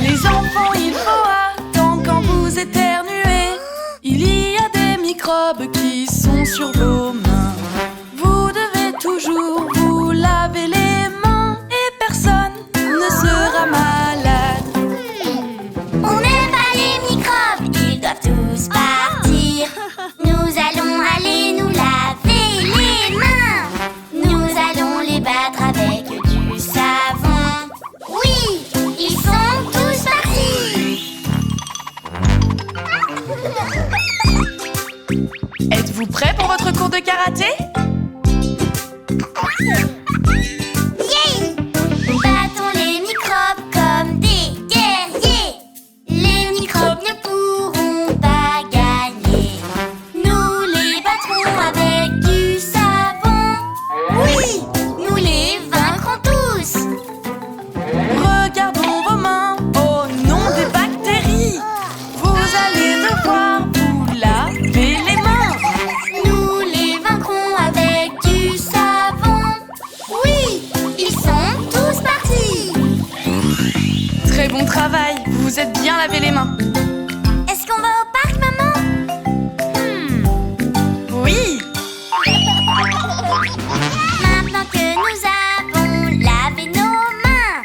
Les enfants, il faut attendre quand vous éternuez. Il y a des microbes qui sont sur vos mains. Vous devez toujours vous laver les mains et personne ne sera malade. On n'aime pas les microbes, ils doivent tous partir. Nous allons aller nous laver les mains. Nous allons les battre avec du savon. Oui, ils sont tous partis. Êtes-vous prêts pour votre cours de karaté? Yeah! Battons les microbes comme des guerriers. Les microbes ne pourront pas gagner. Nous les battrons avec du savon. Oui, nous les vaincrons tous. Regardons vos mains au nom des bactéries. Vous allez devoir vous laver les mains. Nous les vaincrons avec du savon. Oui, ils sont tous partis. Très bon travail, vous vous êtes bien lavé les mains. Est-ce qu'on va au parc, maman? Oui. Maintenant que nous avons lavé nos mains,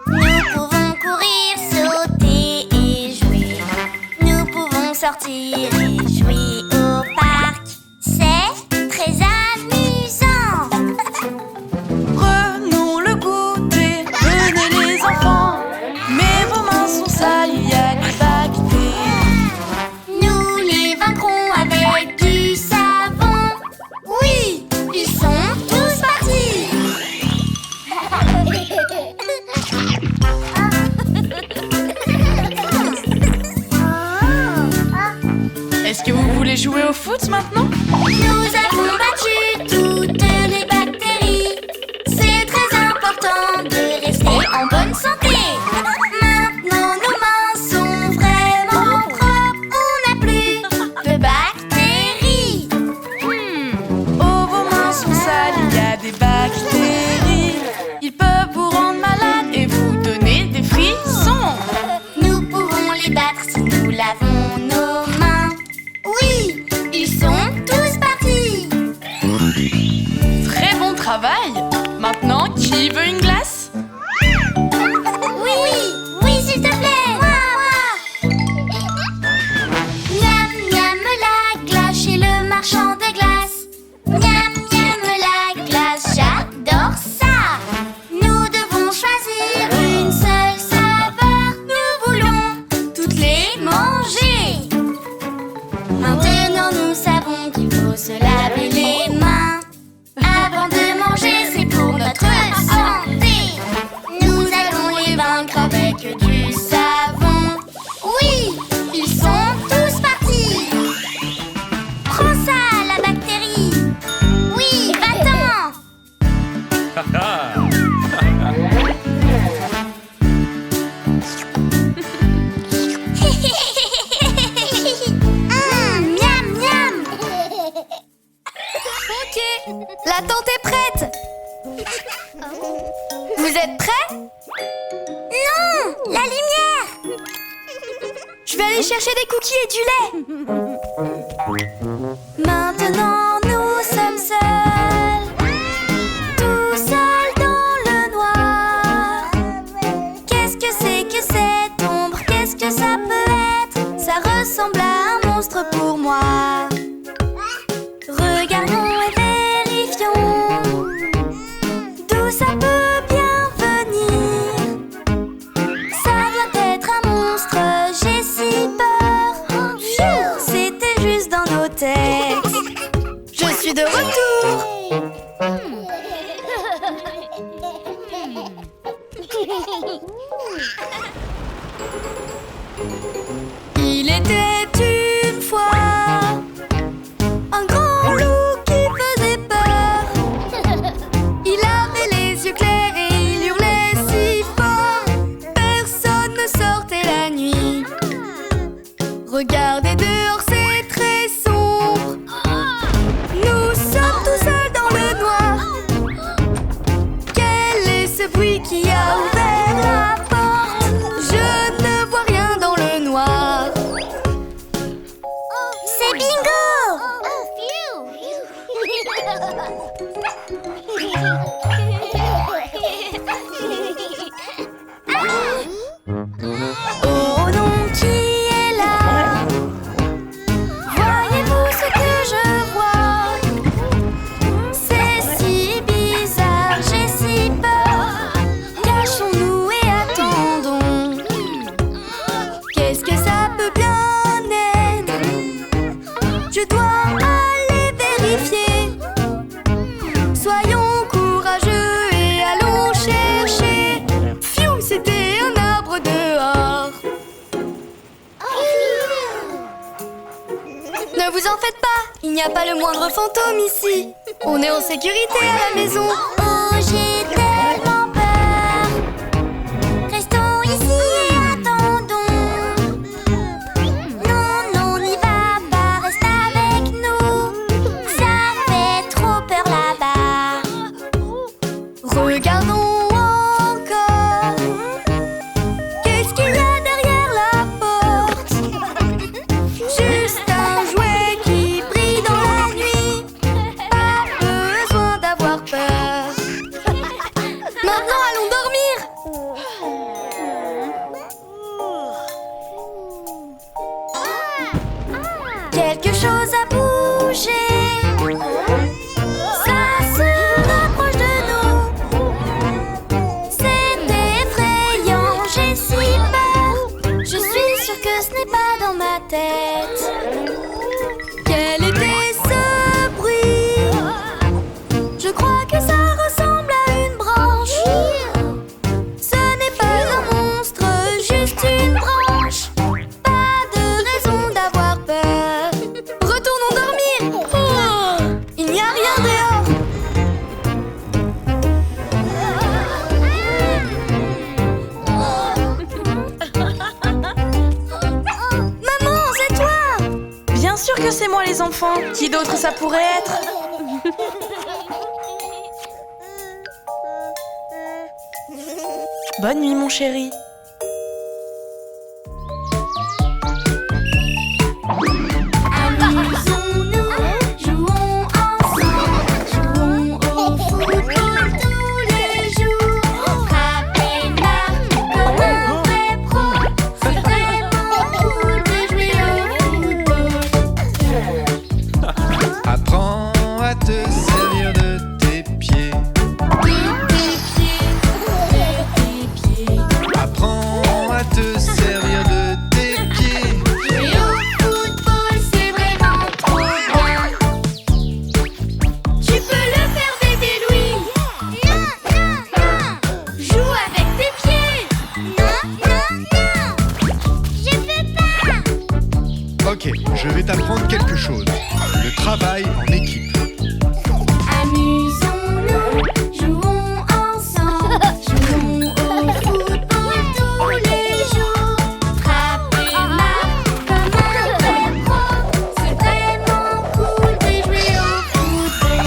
nous pouvons courir, sauter et jouer. Nous pouvons sortir et jouer au parc. C'est très amusant. Prenons le goûter, venez les enfants. Mais vos mains sont sales, il y a des bactéries. Nous les vaincrons avec du savon. Oui, ils sont tous partis. Est-ce que vous voulez jouer au foot maintenant? Nous avons battu toutes les bactéries. C'est très important de rester en bonne santé. Maintenant nos mains sont vraiment propres. On n'a plus de bactéries. Oh, vos mains sont sales, il y a des bactéries. Ils peuvent vous rendre malade et vous donner des frissons. Nous pouvons les battre si nous lavons nos mains. Oui, ils sont tous partis. Très bon travail. Maintenant, qui veut une glace? Oui, oui, s'il te plaît. Moi. Miam, miam, la glace chez le marchand de glace. Miam, miam, la glace, j'adore ça. Nous devons choisir une seule saveur. Nous voulons toutes les manger. Maintenant, nous savons qu'il faut se laver les mains. Avant de manger, c'est pour notre santé. Nous allons les vaincre avec du savon. Oui, ils sont tous partis. Prends ça, la bactérie. Oui, va-t'en. La tente est prête. Vous êtes prêts? Non, la lumière. Je vais aller chercher des cookies et du lait. Maintenant nous sommes seuls, tout seuls dans le noir. Qu'est-ce que c'est que cette ombre? Qu'est-ce que ça peut être? Ça ressemble à un monstre pour moi. Regardons et vérifions d'où ça peut bien venir. Ça doit être un monstre, j'ai si peur. Pfiou, c'était juste dans nos têtes. Je suis de retour. Il était une fois un grand loup qui faisait peur. Il avait les yeux clairs et il hurlait si fort. Personne ne sortait la nuit. Regardez dehors, c'est très sombre. Nous sommes tout seuls dans le noir. Quel est ce bruit qui a ouvert la porte? Je ne vois rien dans le noir. C'est bingo. Oh non, qui est là? Voyez-vous ce que je vois? C'est si bizarre, j'ai si peur. Cachons-nous et attendons. Qu'est-ce que ça peut bien être? Je dois aller vérifier. Soyons courageux et allons chercher. Pfiou, c'était un arbre dehors. Ne vous en faites pas, il n'y a pas le moindre fantôme ici. On est en sécurité à la maison. Oh, j'ai tellement peur. Restons ici et attendons. Non, non, n'y va pas, reste avec nous. Ça fait trop peur là-bas. Regardons encore. Qu'est-ce qu'il y a derrière la porte? Juste un jouet qui brille dans la nuit. Pas besoin d'avoir peur. Maintenant, allons dormir. Quelque chose a bougé. Ça se rapproche de nous. C'est effrayant, j'ai si peur. Je suis sûre que ce n'est pas dans ma tête. Quel était ce bruit? Je crois que ça ressemble à une branche. Ce n'est pas un monstre, juste une branche. Pas de raison d'avoir peur. Retournons dormir. Oh, il n'y a rien dehors. Maman, c'est toi? Bien sûr que c'est moi les enfants. Qui d'autre ça pourrait être? Bonne nuit mon chéri. Amusons-nous, jouons ensemble, jouons au football tous les jours. Frapper marque comme un vrai pro, c'est vraiment cool de jouer au football. Apprends à te servir de tes pieds. Tes pieds. Apprends à te servir de tes pieds. Jouer au football, c'est vraiment trop bien. Tu peux le faire, bébé Louis. Non, Joue avec tes pieds. non. Je peux pas. Ok, je vais t'apprendre quelque chose. Le travail en équipe. Amusons-nous, jouons ensemble, jouons au football tous les jours. Frapper marque comme un vrai pro, c'est vraiment cool de jouer au football.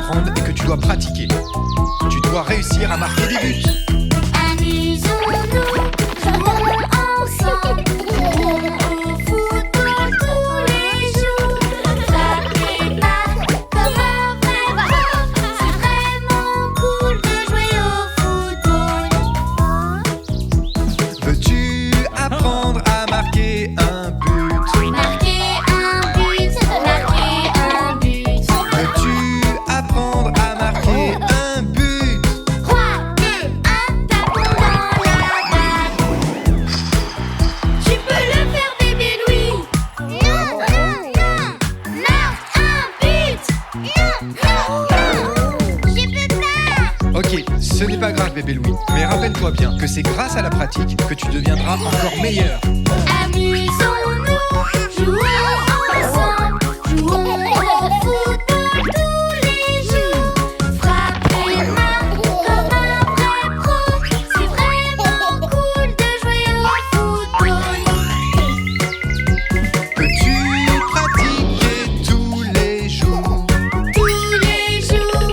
apprendre et que tu dois pratiquer. Tu dois réussir à marquer des buts. Amusons-nous, jouons ensemble. Jouons au football tous les jours. Frappez pas comme un vrai prof. C'est vraiment cool de jouer au football. Veux-tu apprendre à marquer un but? Marquer un but, marquer un but. Veux-tu apprendre à marquer un but? 3, 2, 1, tapons dans la balle. Tu peux le faire, bébé Louis. Non, non, non. Marque un but. Non, non, non. Je peux pas. Ok, ce n'est pas grave bébé Louis, mais rappelle-toi bien que c'est grâce à la pratique que tu deviendras encore meilleur. Amusons-nous, jouons ensemble. Jouons au football tous les jours. Frappez main comme un vrai pro. C'est vraiment cool de jouer au football. Peux-tu pratiquer tous les jours? Tous les jours,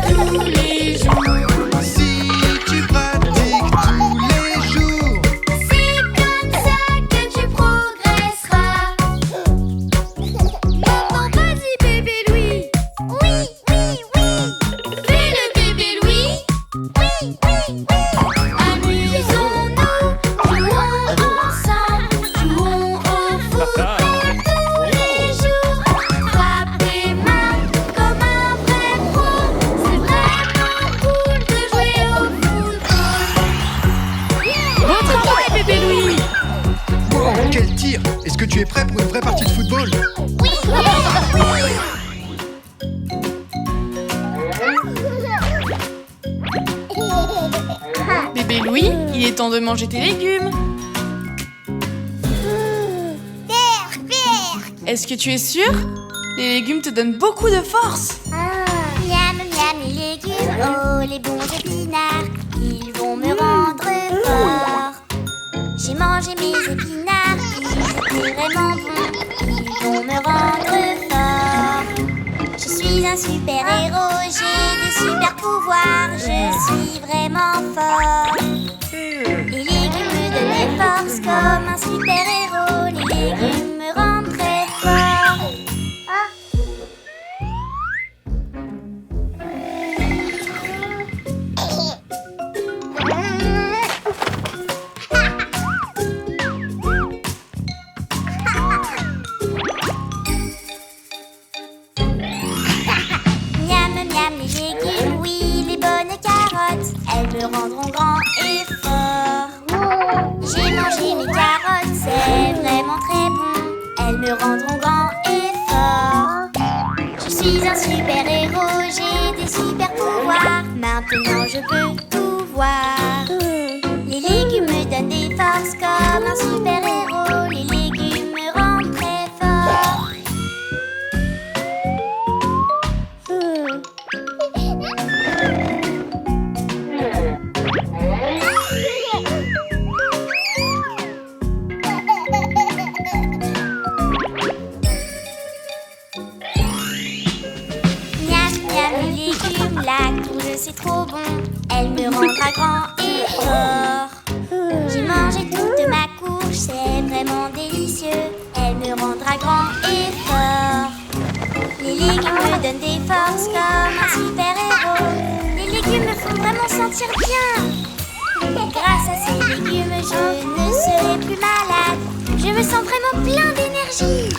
tous les jours. Si tu pratiques tous les jours, C'est comme ça que tu progresseras. Maintenant, vas-y, bébé Louis. Oui, oui, oui. Fais le bébé Louis. Oui, oui, oui. Amusons-nous, jouons ensemble. Jouons au football tous les jours. Frappez main comme un vrai pro. C'est vraiment cool de jouer au football. Bon travail, bébé Louis! wow, quel tir! Est-ce que tu es prêt pour une vraie partie de football? Oui, oui, oui. Bébé Louis, il est temps de manger tes légumes. Est-ce que tu es sûr? Les légumes te donnent beaucoup de force. Miam, miam, les légumes, oh les bons épinards, ils vont me rendre fort. J'ai mangé mes épinards, ils étaient vraiment bons, ils vont me rendre fort. Je suis un super héros, j'ai des super pouvoirs, je suis vraiment fort. Les légumes me donnent des forces comme un super héros, les légumes me rendent très fort. Miam, miam, les légumes, oui, les bonnes carottes, elles me rendront grand et fort. J'ai mangé mes carottes, c'est vraiment très bon, elles me rendront grand et fort. Je suis un super héros, j'ai des super pouvoirs, maintenant je peux tout voir. Les légumes me donnent des forces comme un super héros, les légumes me rendent très fort. Miam, miam, les légumes, la courge c'est trop bon, elle me rendra grand et fort. J'ai mangé toute ma courge, c'est vraiment délicieux, elle me rendra grand et fort. Les légumes me donnent des forces comme un super héros, les légumes me font vraiment sentir bien. Grâce à ces légumes, je ne serai plus malade, je me sens vraiment plein d'énergie.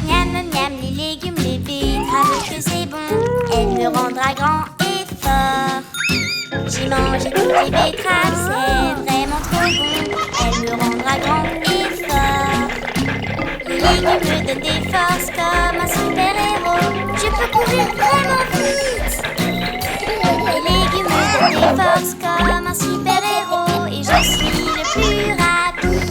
Miam, miam, les légumes, les betteraves, que c'est bon, elle me rendra grand et fort. J'ai mangé toutes les betteraves, c'est vraiment trop bon, elle me rendra grand et fort. Les légumes me donnent des forces comme un super héros, je peux courir vraiment vite. Les légumes me donnent des forces comme un super héros et je suis le plus rapide.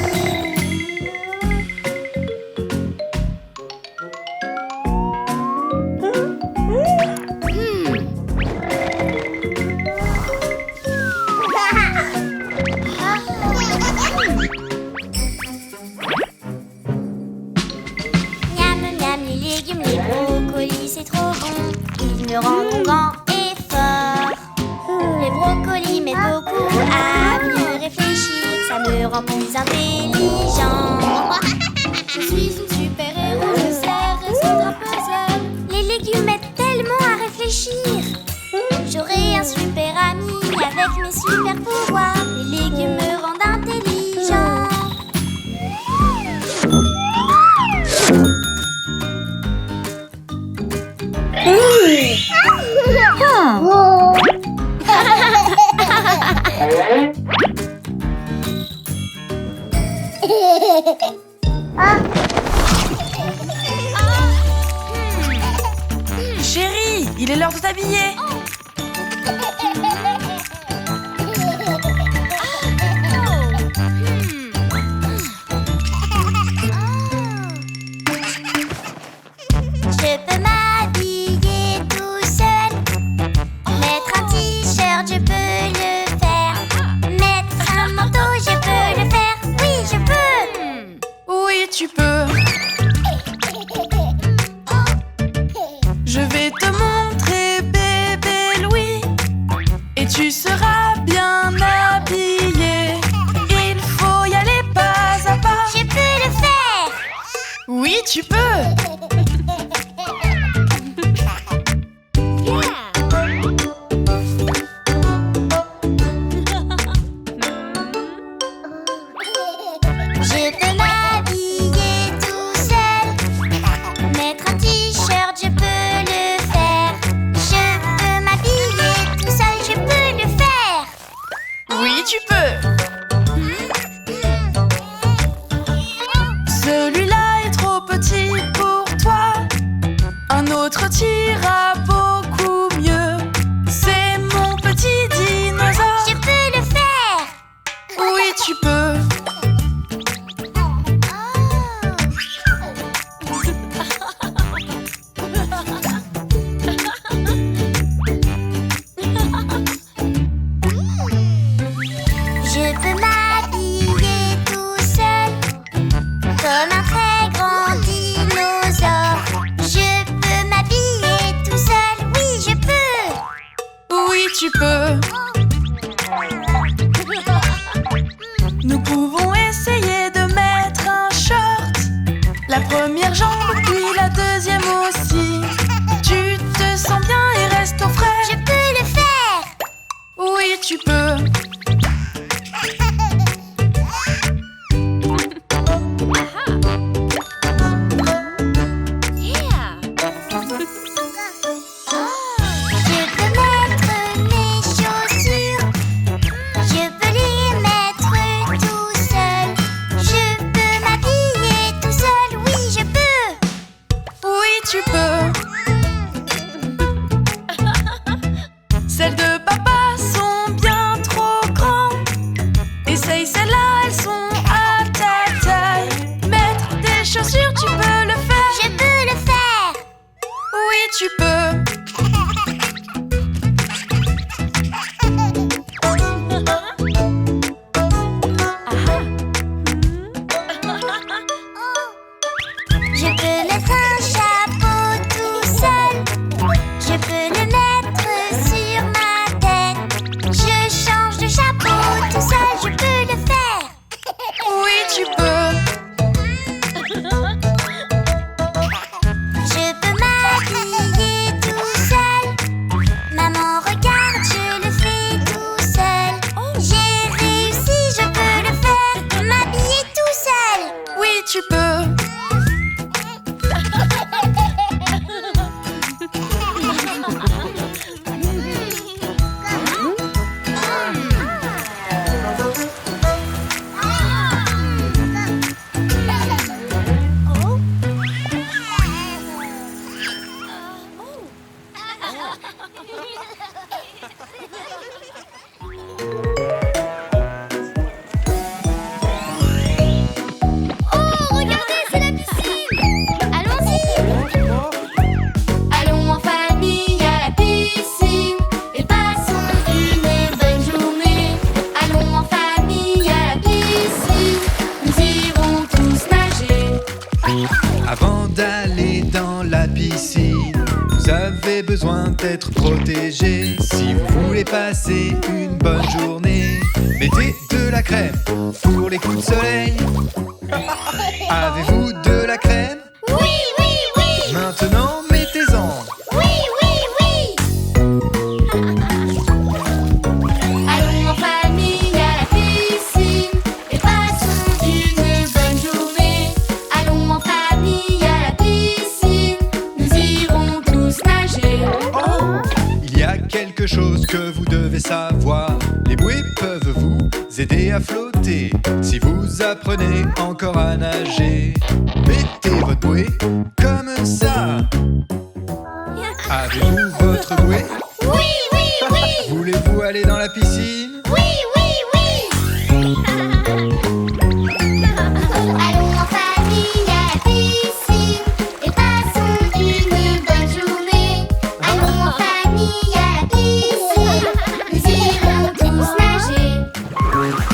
rend plus intelligent. Je suis une super-héros, je sais résoudre un puzzle. Les légumes m'aident tellement à réfléchir. J'aurai un super ami avec mes super pouvoirs. Les légumes me rendent intelligent. Chérie, il est l'heure de t'habiller. Je peux m'habiller tout seul. Mettre un t-shirt, je peux le faire. Mettre un manteau, je peux le faire. Oui, je peux. Oui, tu peux. Je vais te montrer bébé Louis et tu seras bien habillé. Il faut y aller pas à pas. Je peux le faire. Oui, tu peux. Je peux m'habiller tout seul. Mettre un t-shirt, je peux le faire. Je peux m'habiller tout seul, je peux le faire. Oui, tu peux. Celui-là est trop petit pour toi. Un autre t'ira beaucoup mieux. C'est mon petit dinosaure. Je peux le faire. Oui, tu peux. Je peux m'habiller tout seul, comme un très grand dinosaure. Je peux m'habiller tout seul, oui je peux. Oui, tu peux. Nous pouvons essayer de mettre un short. La première jambe, puis la deuxième aussi. Tu te sens bien et reste au frais. Je peux le faire. Oui, tu peux. Je peux mettre mes chaussures. Je peux les mettre tout seul. Je peux m'habiller tout seul, oui je peux. Oui, tu peux. Celles de papa sont bien trop grandes. Essaye celles-là, elles sont à ta taille. Mettre des chaussures, tu peux le faire. Je peux le faire. Oui, tu peux. Je peux mettre un chapeau tout seul. Je peux le mettre sur ma tête. Je change de chapeau tout seul, je peux le faire. Oui, tu peux. Je peux m'habiller tout seul. Maman regarde, je le fais tout seul. J'ai réussi, je peux le faire. M'habiller tout seul. Oui, tu peux. Oh, regardez, c'est la piscine. Allons-y. Allons en famille à la piscine et passons une bonne journée. Allons en famille à la piscine, nous irons tous nager. Avant d'aller dans la piscine, vous avez besoin d'être protégé. Si vous voulez passer une bonne journée, Mettez de la crème pour les coups de soleil. Avez-vous de la crème? Oui, oui, oui. Maintenant, mettez-en. Oui, oui, oui. Allons en famille à la piscine et passons une bonne journée. Allons en famille à la piscine, nous irons tous nager. Il y a quelque chose que vous devez savoir. Les bouées peuvent vous aider à flotter si vous apprenez encore à nager. Mettez votre bouée comme ça. Avez-vous votre bouée? Oui, oui, oui. Voulez-vous aller dans la piscine? Oui, oui, oui. Allons en famille à la piscine et passons une bonne journée. Allons en famille à la piscine, nous irons tous nager.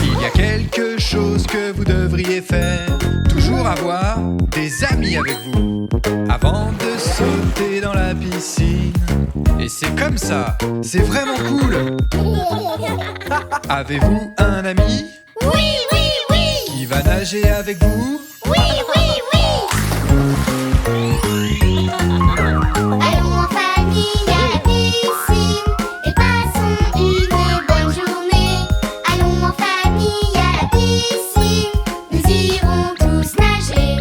Il y a quelque chose que vous devriez faire. Toujours avoir des amis avec vous avant de sauter dans la piscine. Et c'est comme ça, c'est vraiment cool. Avez-vous un ami Oui, oui, oui. qui va nager avec vous? Oui, oui, oui. Allons en famille à la piscine et passons une bonne journée. Allons en famille à la piscine, nous irons tous nager.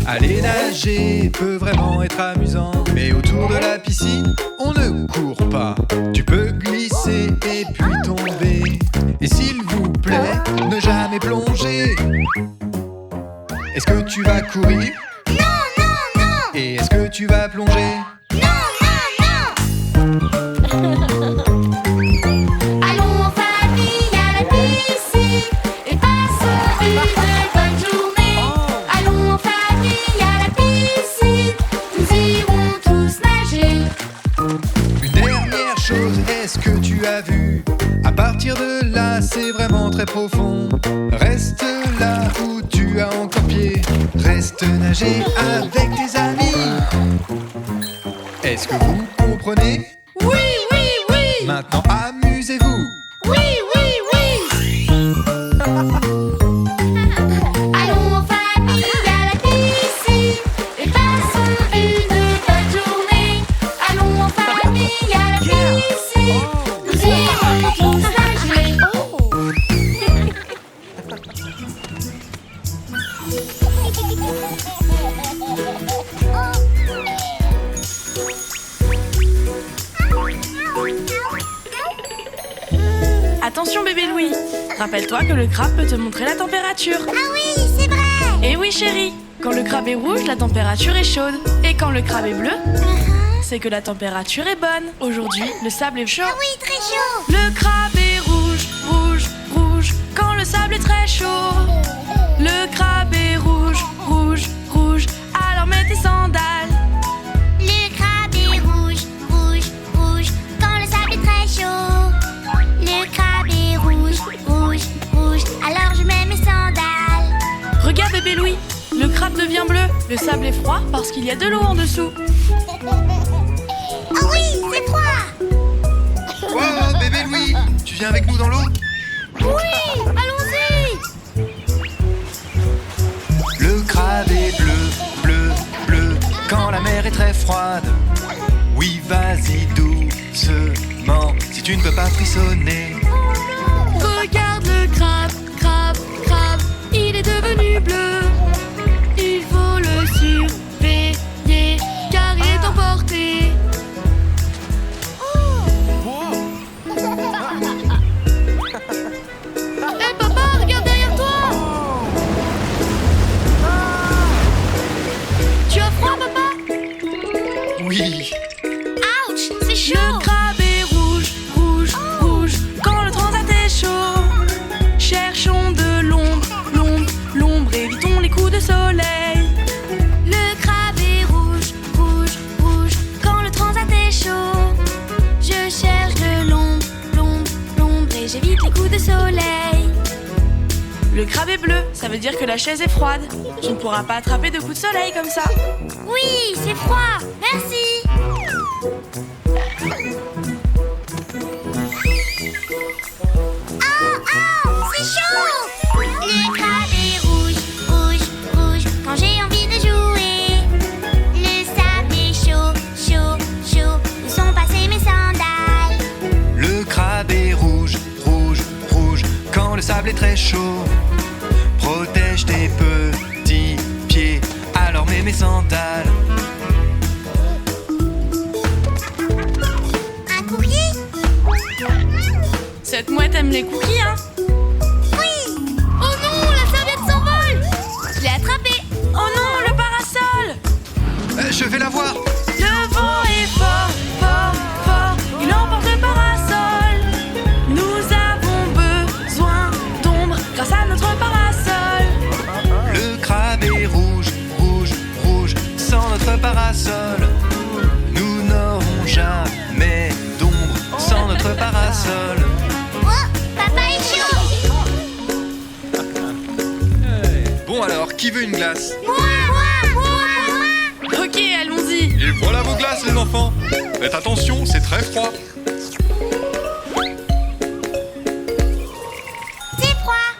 Aller nager peut vraiment être amusant, mais autour de la piscine, on ne court pas. Tu peux glisser et puis tomber. Et s'il vous plaît, ne jamais plonger. Est-ce que tu vas courir? Non, non, non. Et est-ce que tu vas plonger? Non, non, non. Allons en famille à la piscine et passons une bonne journée. Allons en famille à la piscine, nous irons tous nager. Une dernière chose, est-ce que tu as vu? À partir de là, c'est vraiment très profond. Reste là où tu as encore pied. Reste nager avec tes amis. Est-ce que vous comprenez? Oui, oui, oui. Maintenant, amusez-vous. Oui, oui, oui. Allons en famille à la piscine et passons une bonne journée. Allons en famille à la piscine, nous irons tous nager. Attention bébé Louis, rappelle-toi que le crabe peut te montrer la température. Ah oui, c'est vrai. Et oui chérie, quand le crabe est rouge, la température est chaude. Et quand le crabe est bleu, c'est que la température est bonne. Aujourd'hui, le sable est chaud. Ah oui, très chaud. Le crabe est rouge, rouge, rouge, quand le sable est très chaud. Le crabe est rouge, rouge, rouge, alors mets tes sandales. Le crabe est rouge, rouge, rouge, quand le sable est très chaud. Le crabe est rouge, rouge, rouge, alors je mets mes sandales. Regarde bébé Louis, le crabe devient bleu. Le sable est froid parce qu'il y a de l'eau en dessous. Ah oui, c'est froid. Oh, bébé Louis, tu viens avec nous dans l'eau? Oui, allons-y. Le crabe est bleu, bleu, bleu, quand la mer est très froide. Oui, vas-y doucement, si tu ne peux pas frissonner. Regarde le crabe, crabe, crabe, il est devenu bleu. Il faut le surveiller car il est emporté. Hé papa, regarde derrière toi. Tu as froid papa? Oui, Ouch, c'est chaud. Le crabe est rouge, rouge, rouge, quand le transat est chaud. Cherchons de l'ombre, l'ombre, l'ombre, évitons les coups de soleil. Le crabe est rouge, rouge, rouge, quand le transat est chaud. Je cherche de l'ombre, l'ombre, l'ombre et j'évite les coups de soleil. Le crabe est bleu, ça veut dire que la chaise est froide. Tu ne pourras pas attraper de coups de soleil comme ça. Oui, c'est froid, merci. Ah, très chaud. Protège tes petits pieds, alors mets mes sandales. Un cookie? Cette mouette aime les cookies, hein? Oui! Oh non, la serviette s'envole! Je l'ai attrapée! Oh non, le parasol! Je vais la voir. Le vent est fort, fort, fort. Il emporte le parasol. Nous avons besoin d'ombre grâce à notre parasol. Le crabe est rouge, rouge, rouge. Sans notre parasol, nous n'aurons jamais d'ombre. Sans notre parasol. Oh, papa est chaud! Bon alors, qui veut une glace? Moi! Ok, allons-y. Et voilà vos glaces, les enfants. Faites attention, c'est très froid. C'est froid!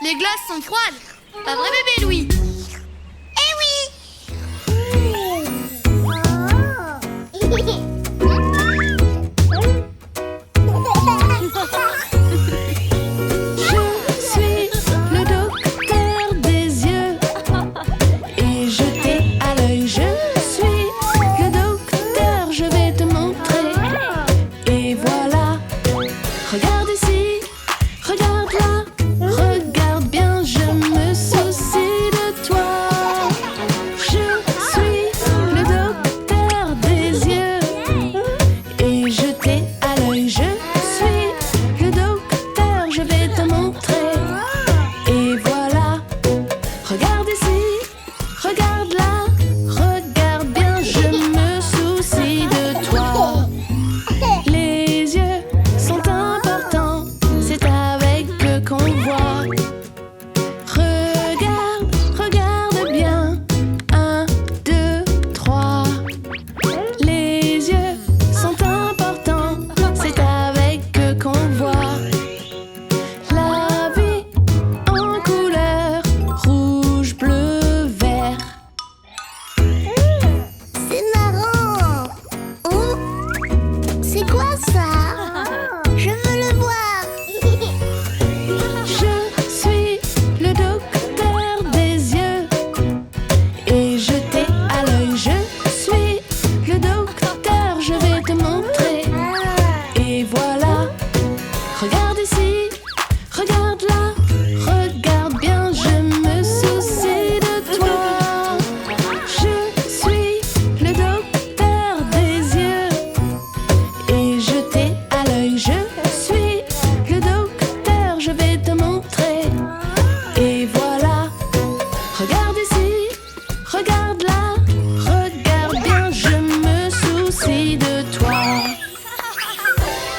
Les glaces sont froides. Pas vrai, bébé Louis? Eh oui! Je suis le docteur des yeux et je t'ai à l'œil. Je suis le docteur, je vais te montrer. Et voilà, regarde ici, regarde là, regarde bien, je me soucie de toi. Je suis le docteur des yeux et je t'ai à l'œil. Je suis le docteur, je vais te montrer. Et voilà, regarde ici, regarde là, regarde bien, je me soucie de toi. Les yeux sont importants, c'est avec eux qu'on voit. Regarde, regarde bien, 1, 2, 3. Les yeux sont importants, c'est avec eux qu'on voit. La vie en couleur rouge, bleu, vert. C'est marrant! Oh! C'est quoi ça? Je veux le voir! Je suis le docteur des yeux et je t'ai à l'œil. Je suis le docteur, je vais te montrer. Et voilà, regarde ici, regarde là, regarde bien, je me soucie de toi. Je suis le docteur des yeux et je t'ai à l'œil. Je suis le docteur, je vais te montrer. Et voilà, regarde ici, regarde là, regarde bien, je me soucie de toi.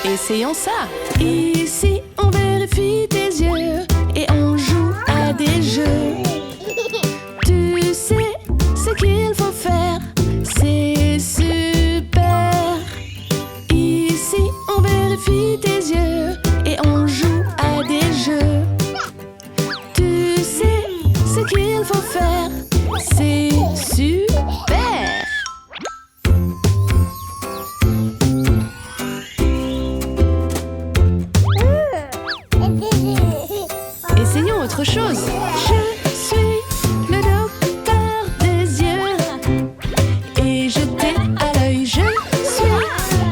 Essayons ça. Ici, on vérifie tes yeux et on joue à des jeux. Tu sais ce qu'il faut faire, c'est super. Ici, on vérifie tes yeux et on joue à des jeux. Tu sais ce qu'il faut faire, c'est super. Essayons autre chose. Je suis le docteur des yeux et je t'ai à l'œil. Je suis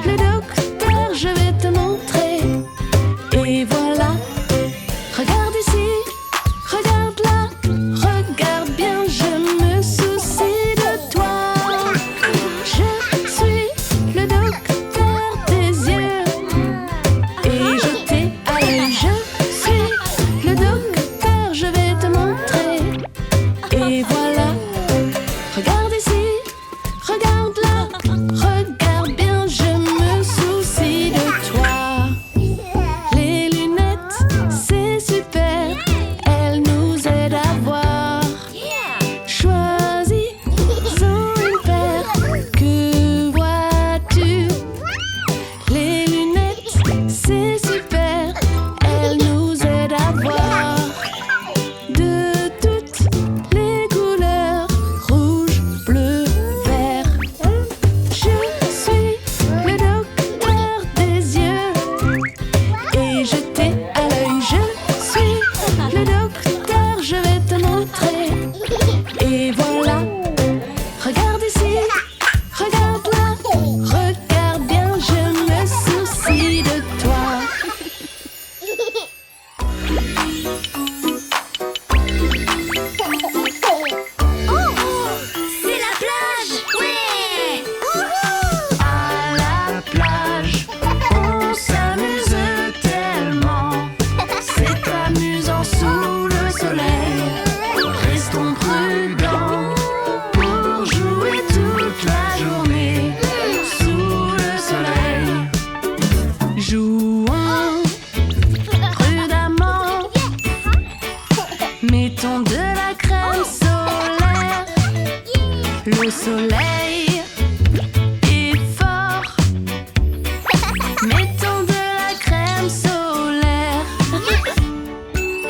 le docteur, je vais te montrer. Et voilà, regarde ici, regarde là, regarde bien, je me soucie de toi. Je suis le docteur des yeux et je t'ai à l'œil. Je suis le docteur, je vais te montrer. Mettons de la crème solaire. Le soleil est fort. Mettons de la crème solaire.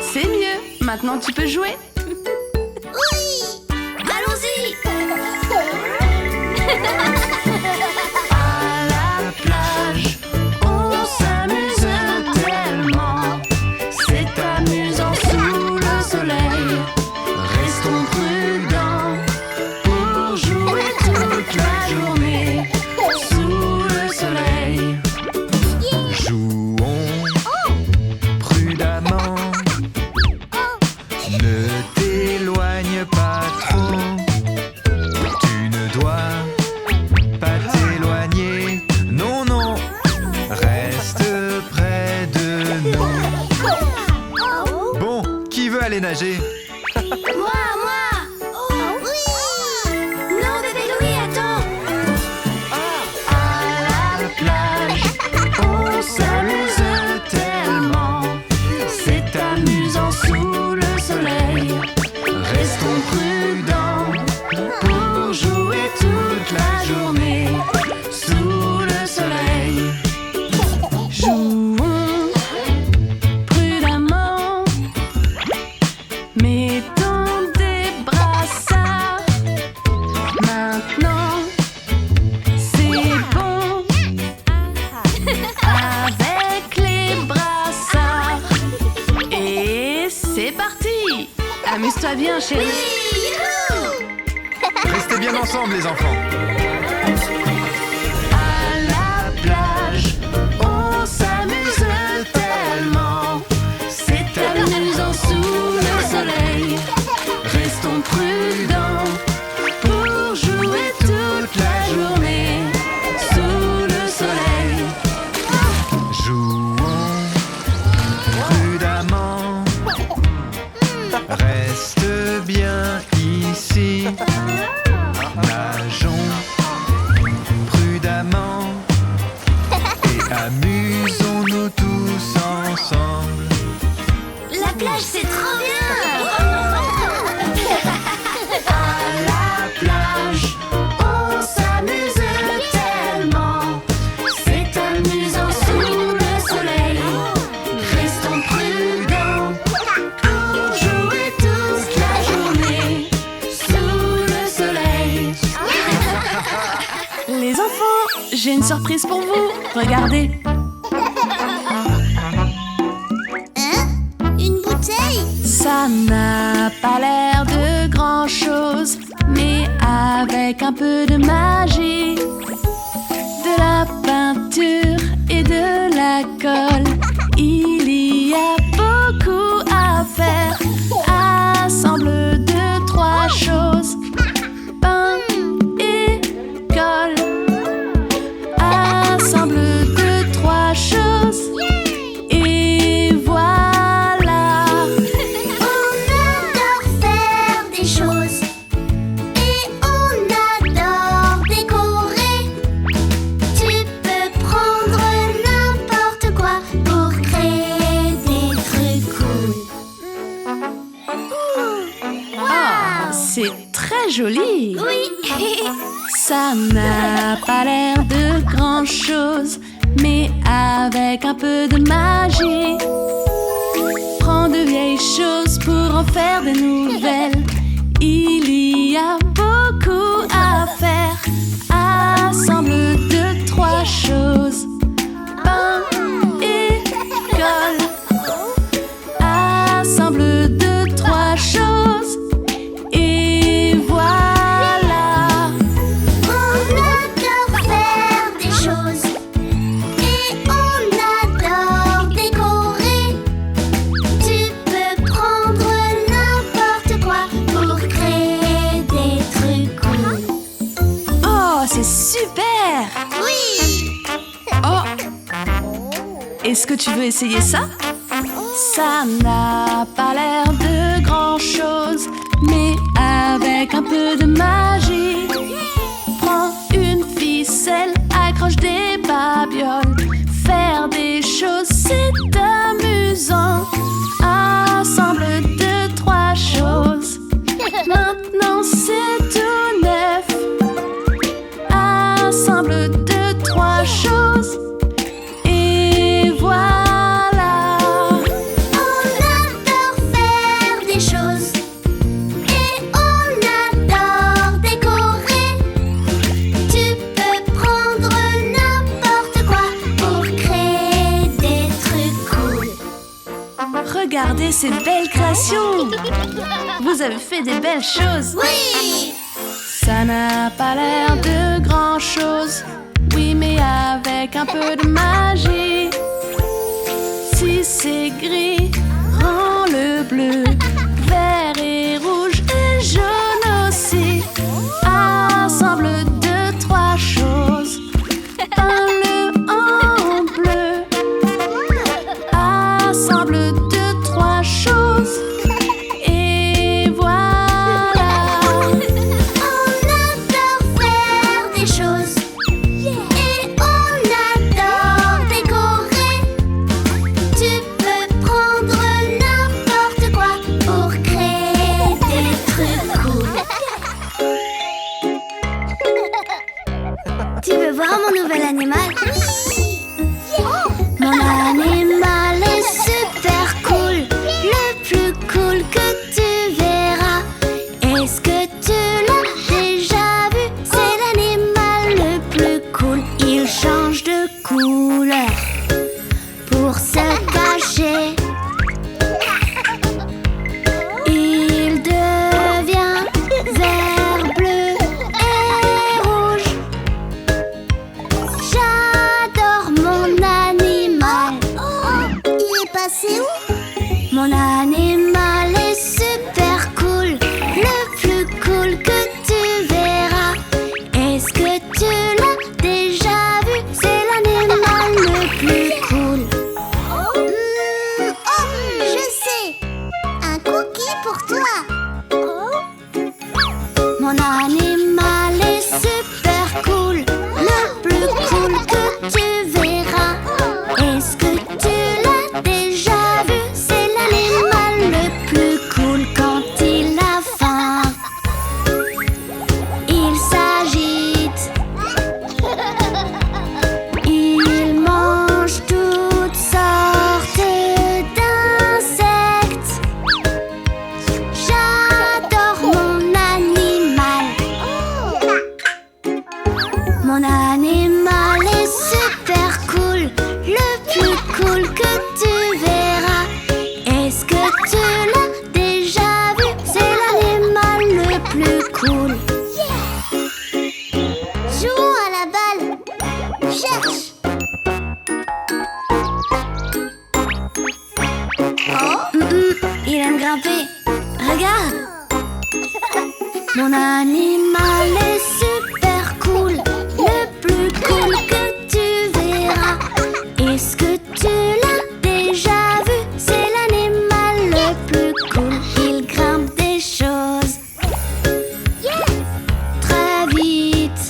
C'est mieux. Maintenant tu peux jouer. Allons-y. À la plage, on s'amuse tellement. C'est amusant sous le soleil. Restons prudents pour jouer toute la journée sous le soleil. Jouons prudemment. Ne t'éloigne pas trop. Tu ne dois pas t'éloigner. Non, non, reste près de nous. Bon, qui veut aller nager? Moi. Oui. Non, bébé Louis, attends. À la plage, on s'amuse tellement. C'est amusant sous le soleil. Restons prudents pour jouer toute la journée sous le soleil. Jouons prudemment. Mettons des brassards. Maintenant, c'est bon. Avec les brassards. Et c'est parti. Amuse-toi bien, chérie. Restez bien ensemble, les enfants. À la plage, on s'amuse tellement. C'est amusant sous le soleil. Restons prudents pour jouer toute la journée sous le soleil. Jouons prudemment. Reste bien ici. Nageons prudemment et amusons-nous tous ensemble. La plage, c'est trop bien. À la plage, on s'amuse tellement. C'est amusant sous le soleil. Restons prudents pour jouer toute la journée sous le soleil. Les enfants, j'ai une surprise pour vous. Regardez. Une bouteille. Ça n'a pas l'air de grand-chose, mais avec un peu de magie, de la peinture et de la colle, il y a beaucoup à faire. Assemble 2, 3 choses, pain et colle. Assemble 2, 3 choses. Et voilà. On adore faire des choses et on adore décorer. Tu peux prendre n'importe quoi pour créer des trucs cool. Ah, c'est très joli. Oui. Ça n'a pas l'air de grand-chose, mais avec un peu de magie. Prends de vieilles choses pour en faire de nouvelles. Il y a beaucoup à faire. Assemble 2, 3 choses, pain et colle. Assemble 2, 3 choses. Et voilà. On adore faire des choses et on adore décorer. Tu peux prendre n'importe quoi pour créer des trucs cool. Oh, c'est super! Oui. Oh! Est-ce que tu veux essayer ça? Ça n'a pas l'air de grand-chose, mais avec un peu de magie. Prends une ficelle, accroche des babioles. Faire des choses, c'est amusant. Assemble 2, 3 cette belle création. Vous avez fait des belles choses. Oui! Ça n'a pas l'air de grand-chose. Oui, mais avec un peu de magie. Si c'est gris, rends-le bleu. Vert et rouge et jaune aussi. Assemble 2, 3 choses. Peins-le en bleu. Assemble 2, 3 choses. Et voilà. On adore faire des choses et on adore décorer. Tu peux prendre n'importe quoi pour créer des trucs cool. Tu veux voir mon nouvel animal? Mon animal est super cool, le plus cool que tu verras. Est-ce que tu l'as déjà vu? C'est l'animal le plus cool. Il change de couleur pour se cacher. Il devient vert, bleu et rouge. J'adore mon animal. Il est passé où? Mon animal est super cool, le plus cool que tu verras. Est-ce que tu l'as déjà vu? C'est l'animal le plus cool. Je sais, un cookie pour toi. Mon animal est super cool, le plus cool que tu verras. Est-ce que tu l'as déjà vu? C'est l'animal le plus cool quand il a faim. Il s'agite. Il mange toutes sortes d'insectes. J'adore mon animal. Mon animal est super cool, le plus cool que tu verras. Est-ce que tu l'as déjà vu? C'est l'animal le plus cool. Jouons à la balle. Cherche. Il aime grimper. Regarde. Mon animal est super cool, le plus cool que tu verras. Est-ce que tu l'as déjà vu? C'est l'animal le plus cool. Il grimpe des choses très vite.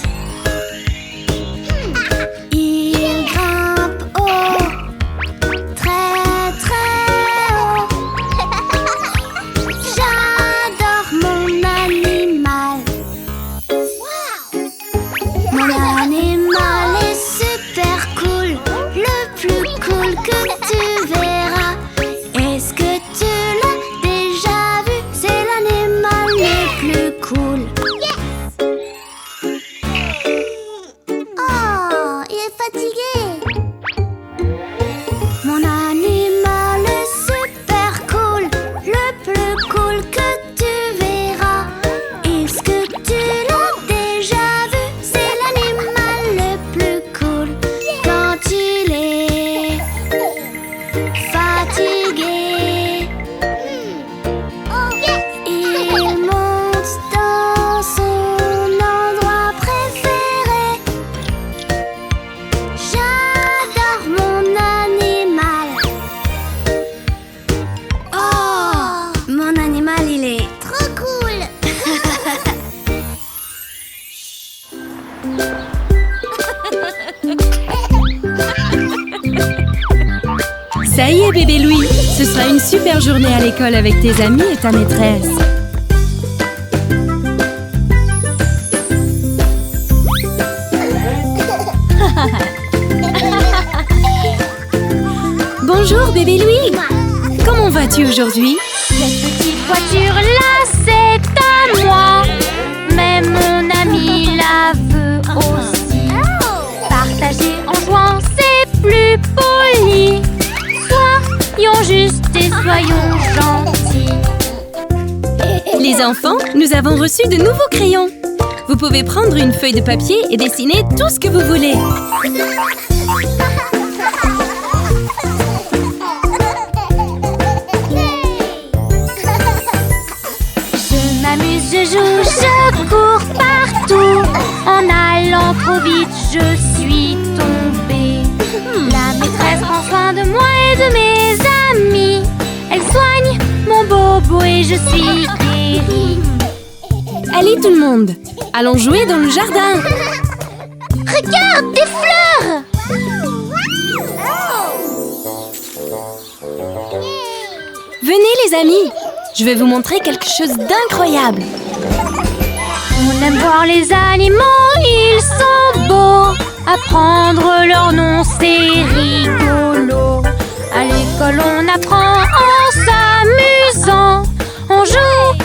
Il grimpe haut, très très haut. J'adore mon animal. Mon animal est super cool, le plus cool que tu verras. Est-ce que tu l'as déjà vu? C'est l'animal le plus cool. Oh, il est fatigué. Mon animal est super cool, le plus cool que tu verras. Est-ce que tu l'as déjà vu? C'est l'animal le plus cool quand il est fatigué. Il monte dans son endroit préféré. J'adore mon animal. Oh, mon animal, il est trop cool. Ça y est, bébé Louis, ce sera une super journée à l'école avec tes amis et ta maîtresse. Bonjour, bébé Louis. Comment vas-tu aujourd'hui? Cette petite voiture-là, c'est à moi. Mais mon ami la veut aussi. Partager en jouant, c'est plus poli. Soyons juste et soyons gentils. Les enfants, nous avons reçu de nouveaux crayons. Vous pouvez prendre une feuille de papier et dessiner tout ce que vous voulez. Je m'amuse, je joue, je cours partout. En allant trop vite, je suis tombée. La maîtresse prend soin de moi et de mes amis. Elle soigne mon bobo et je suis guérie. Allez tout le monde, allons jouer dans le jardin. Regarde, des fleurs! Venez les amis, je vais vous montrer quelque chose d'incroyable. On aime voir les animaux, ils sont beaux. Apprendre leur nom, c'est rigolo. À l'école, on apprend en s'amusant. On joue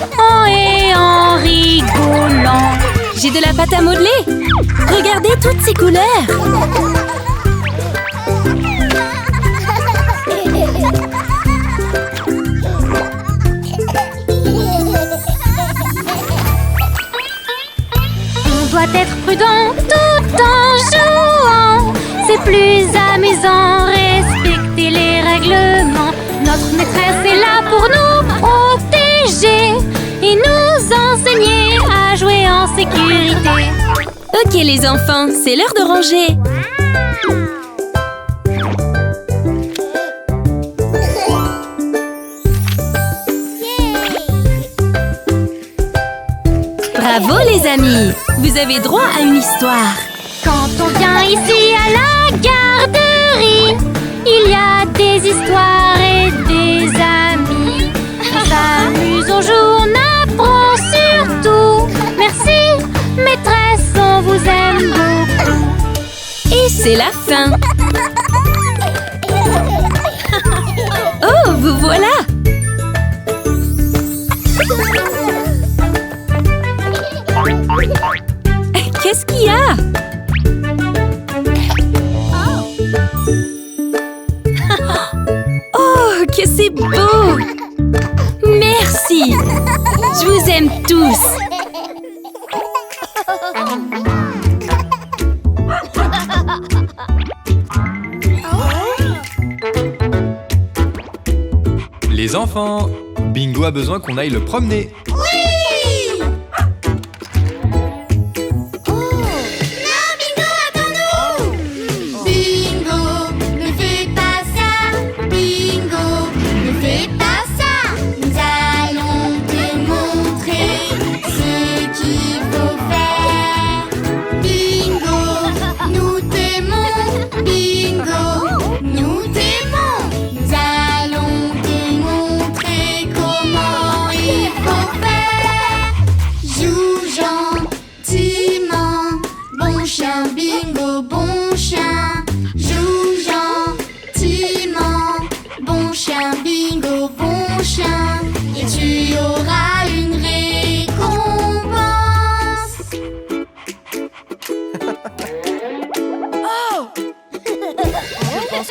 et en rigolant. J'ai de la pâte à modeler. Regardez toutes ces couleurs. On doit être prudent tout en jouant. C'est plus amusant, respecter les règlements. Notre maîtresse est là pour nous protéger et nous enseigner à jouer en sécurité. Ok les enfants, c'est l'heure de ranger. Bravo les amis, vous avez droit à une histoire. Quand on vient ici à la garderie, il y a des histoires et des amis. On s'amuse, on joue, on apprend surtout. Merci, maîtresse, on vous aime beaucoup. Et c'est la fin. Oh, vous voilà. Qu'est-ce qu'il y a? Oh, que c'est beau! Merci! Je vous aime tous! Les enfants, Bingo a besoin qu'on aille le promener.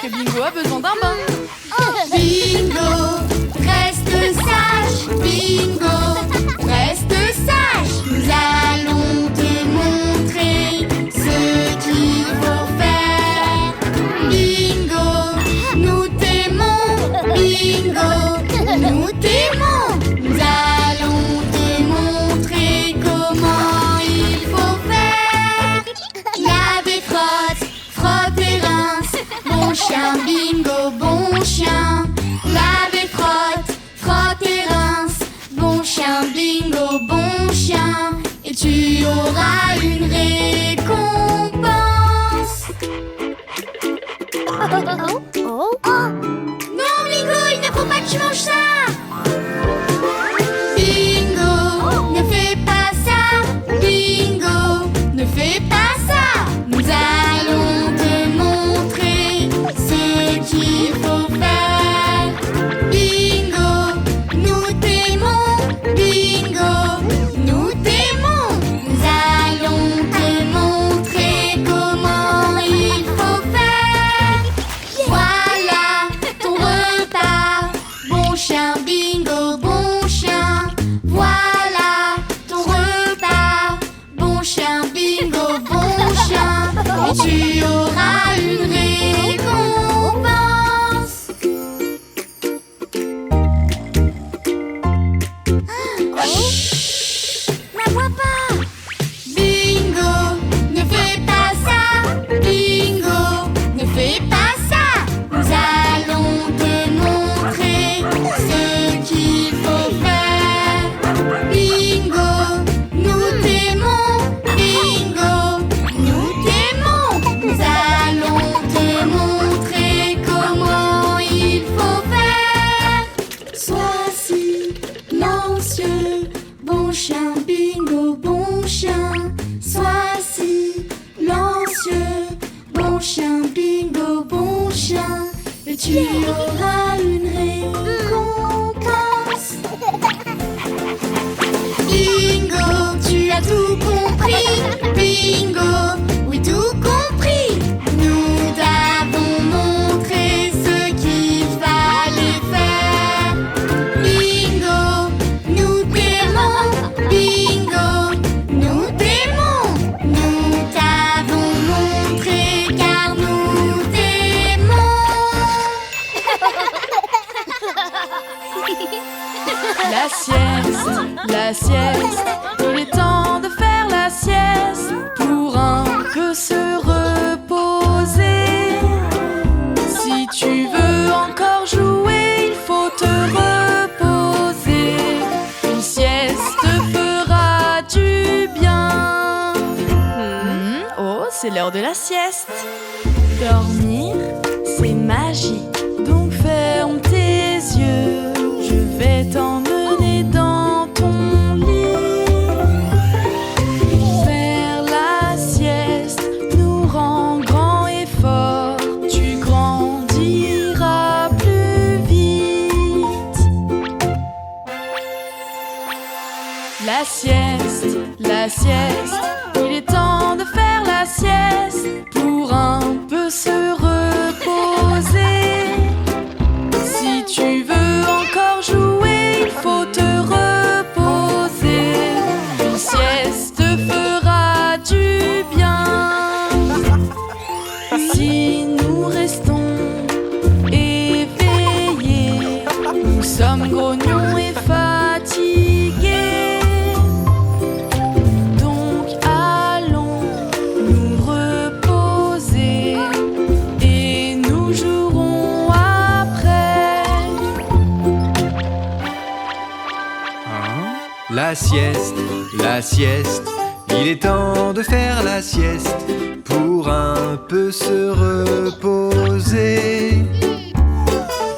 Que Bingo a besoin d'un bain. Bingo, reste sage. Bingo, reste sage. Nous allons te montrer ce qu'il faut faire. Bingo, nous t'aimons. Bingo, nous t'aimons. Nous allons te montrer comment il faut faire. Laver, frotte, frotte et rince. Bon chien, Bingo, bon chien. Lave et frotte, frotte et rince. Bon chien, Bingo, bon chien. Et tu auras une récompense. Non, Bingo, il ne faut pas que tu manges ça. Bingo, ne fais pas ça. Bingo, ne fais pas ça. Nous allons te montrer ce qu'il faut faire. Bingo, nous t'aimons. Bingo, nous t'aimons. Nous allons te montrer Bon chien, bingo, bon chien, sois silencieux. Bon chien, bingo, bon chien, et tu auras une récompense. Bingo, tu as tout compris. Bingo, oui tout compris. Nous t'avons montré ce qu'il fallait faire. Bingo, nous t'aimons. Bingo, nous t'aimons. Nous t'avons montré car nous t'aimons. La sieste, il est temps de faire la sieste pour un peu se reposer. Si tu veux encore jouer, il faut te reposer. Une sieste te fera du bien. Oh, c'est l'heure de la sieste. Dormir, c'est magique, donc ferme tes yeux. Je vais t'emmener dans ton lit. Faire la sieste nous rend grand et fort. Tu grandiras plus vite. La sieste, il est temps de faire la sieste pour un peu se reposer. Si tu veux encore jouer, il faut te reposer. Une sieste te fera du bien. Si nous restons éveillés, nous sommes grognons et fatigués. Donc allons nous reposer et nous jouerons après. La sieste, il est temps de faire la sieste pour un peu se reposer.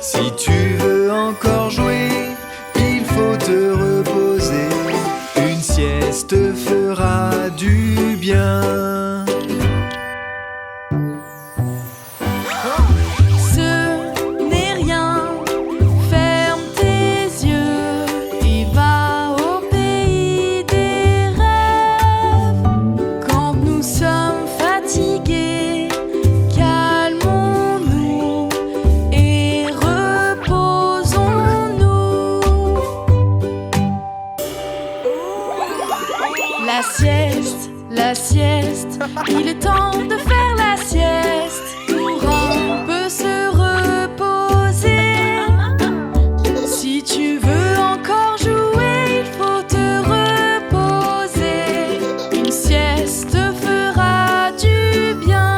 Si tu veux encore jouer, il faut te reposer. Une sieste te fera du bien. Ce n'est rien, ferme tes yeux et va au pays des rêves. Quand nous sommes fatigués, calmons-nous et reposons-nous. La sieste, il est temps de faire la sieste pour un peu se reposer. Si tu veux encore jouer, il faut te reposer. Une sieste te fera du bien.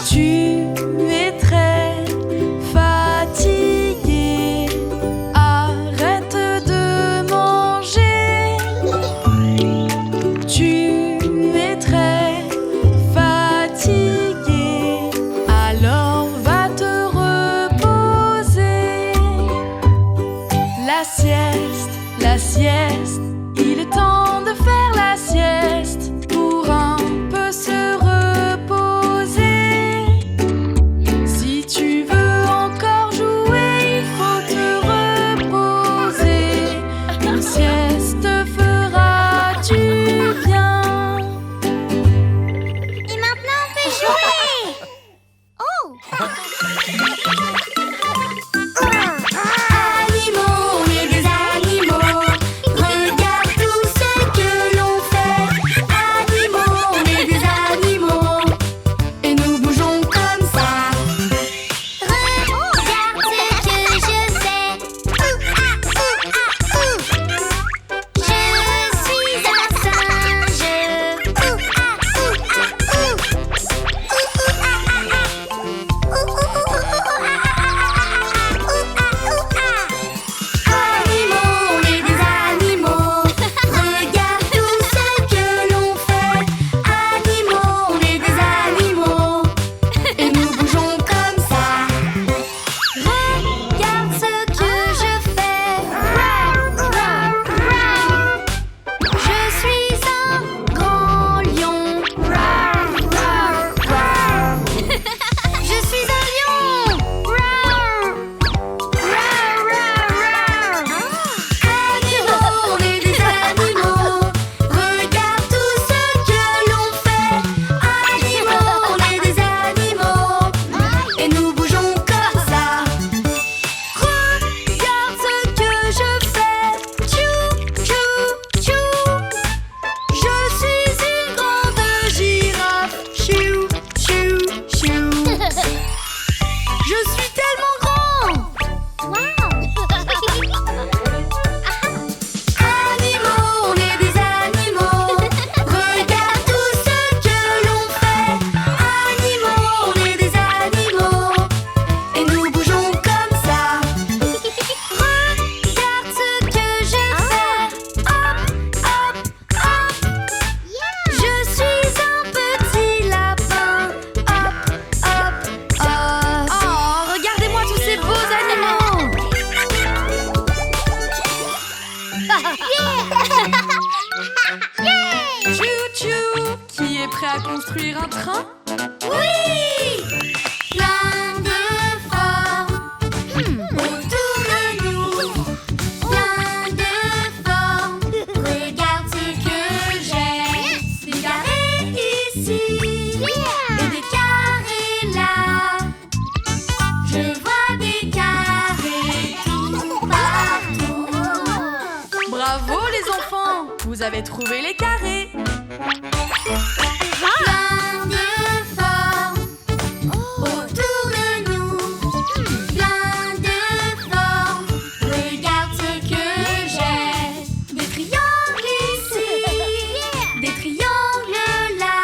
Tu es très fatigué, arrête de manger. Tu es très fatigué, alors va te reposer. La sieste, il est temps de faire la sieste pour un peu se reposer. Si tu veux encore jouer, il faut te reposer. Une sieste te fera du bien. Et maintenant on peut jouer. Oh. Animaux et des animaux, regarde tout ce Chou-chou, qui est prêt à construire un train? Oui! Plein de formes autour de nous. Plein de formes. Regarde ce que j'ai. Des carrés ici et des carrés là. Je vois des carrés tout partout. Bravo les enfants, vous avez trouvé les carrés. Plein de formes autour de nous. Plein de formes. Regarde ce que j'ai. Des triangles ici, des triangles là.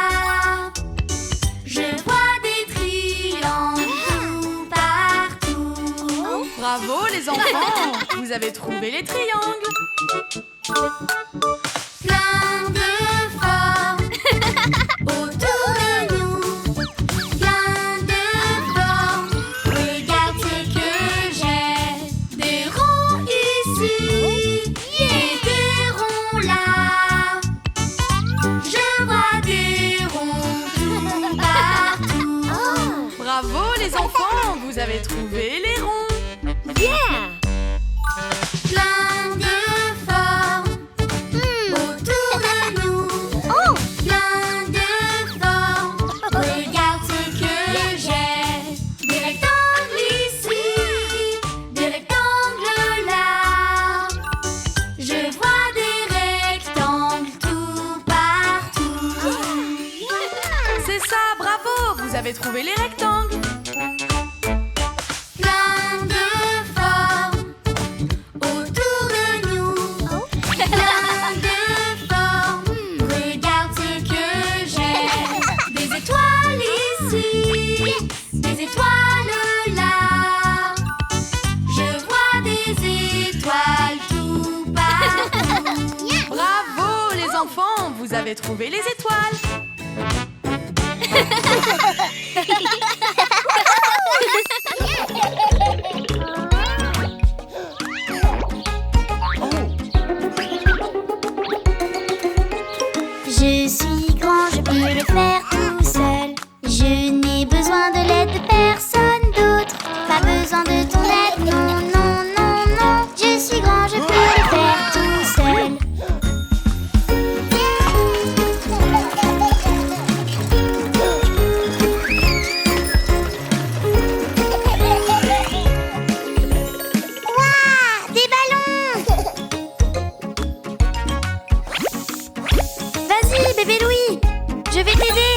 Je vois des triangles tout partout. Bravo les enfants, vous avez trouvé les triangles. Plein de formes autour de nous. Plein de formes. Regarde ce que j'ai. Des ronds ici et des ronds là. Je vois des ronds tout partout. Bravo les enfants, vous avez trouvé les ronds. Plein de formes autour de nous. Plein de formes. Regarde ce que j'ai. Des rectangles ici, des rectangles là. Je vois des rectangles tout partout. C'est ça, bravo, vous avez trouvé les rectangles. Plein de formes autour de nous. Plein de formes. Regarde ce que j'ai. Des étoiles ici, des étoiles là. Je vois des étoiles tout partout. Bravo les enfants, vous avez trouvé les étoiles. Je suis grand, je peux le faire tout seul. Je n'ai besoin de l'aide de personne d'autre. Pas besoin de ton aide, non, non, non, non. Je suis grand, je peux le faire tout seul. Ouah, des ballons! Vas-y, bébé Louis, je vais t'aider.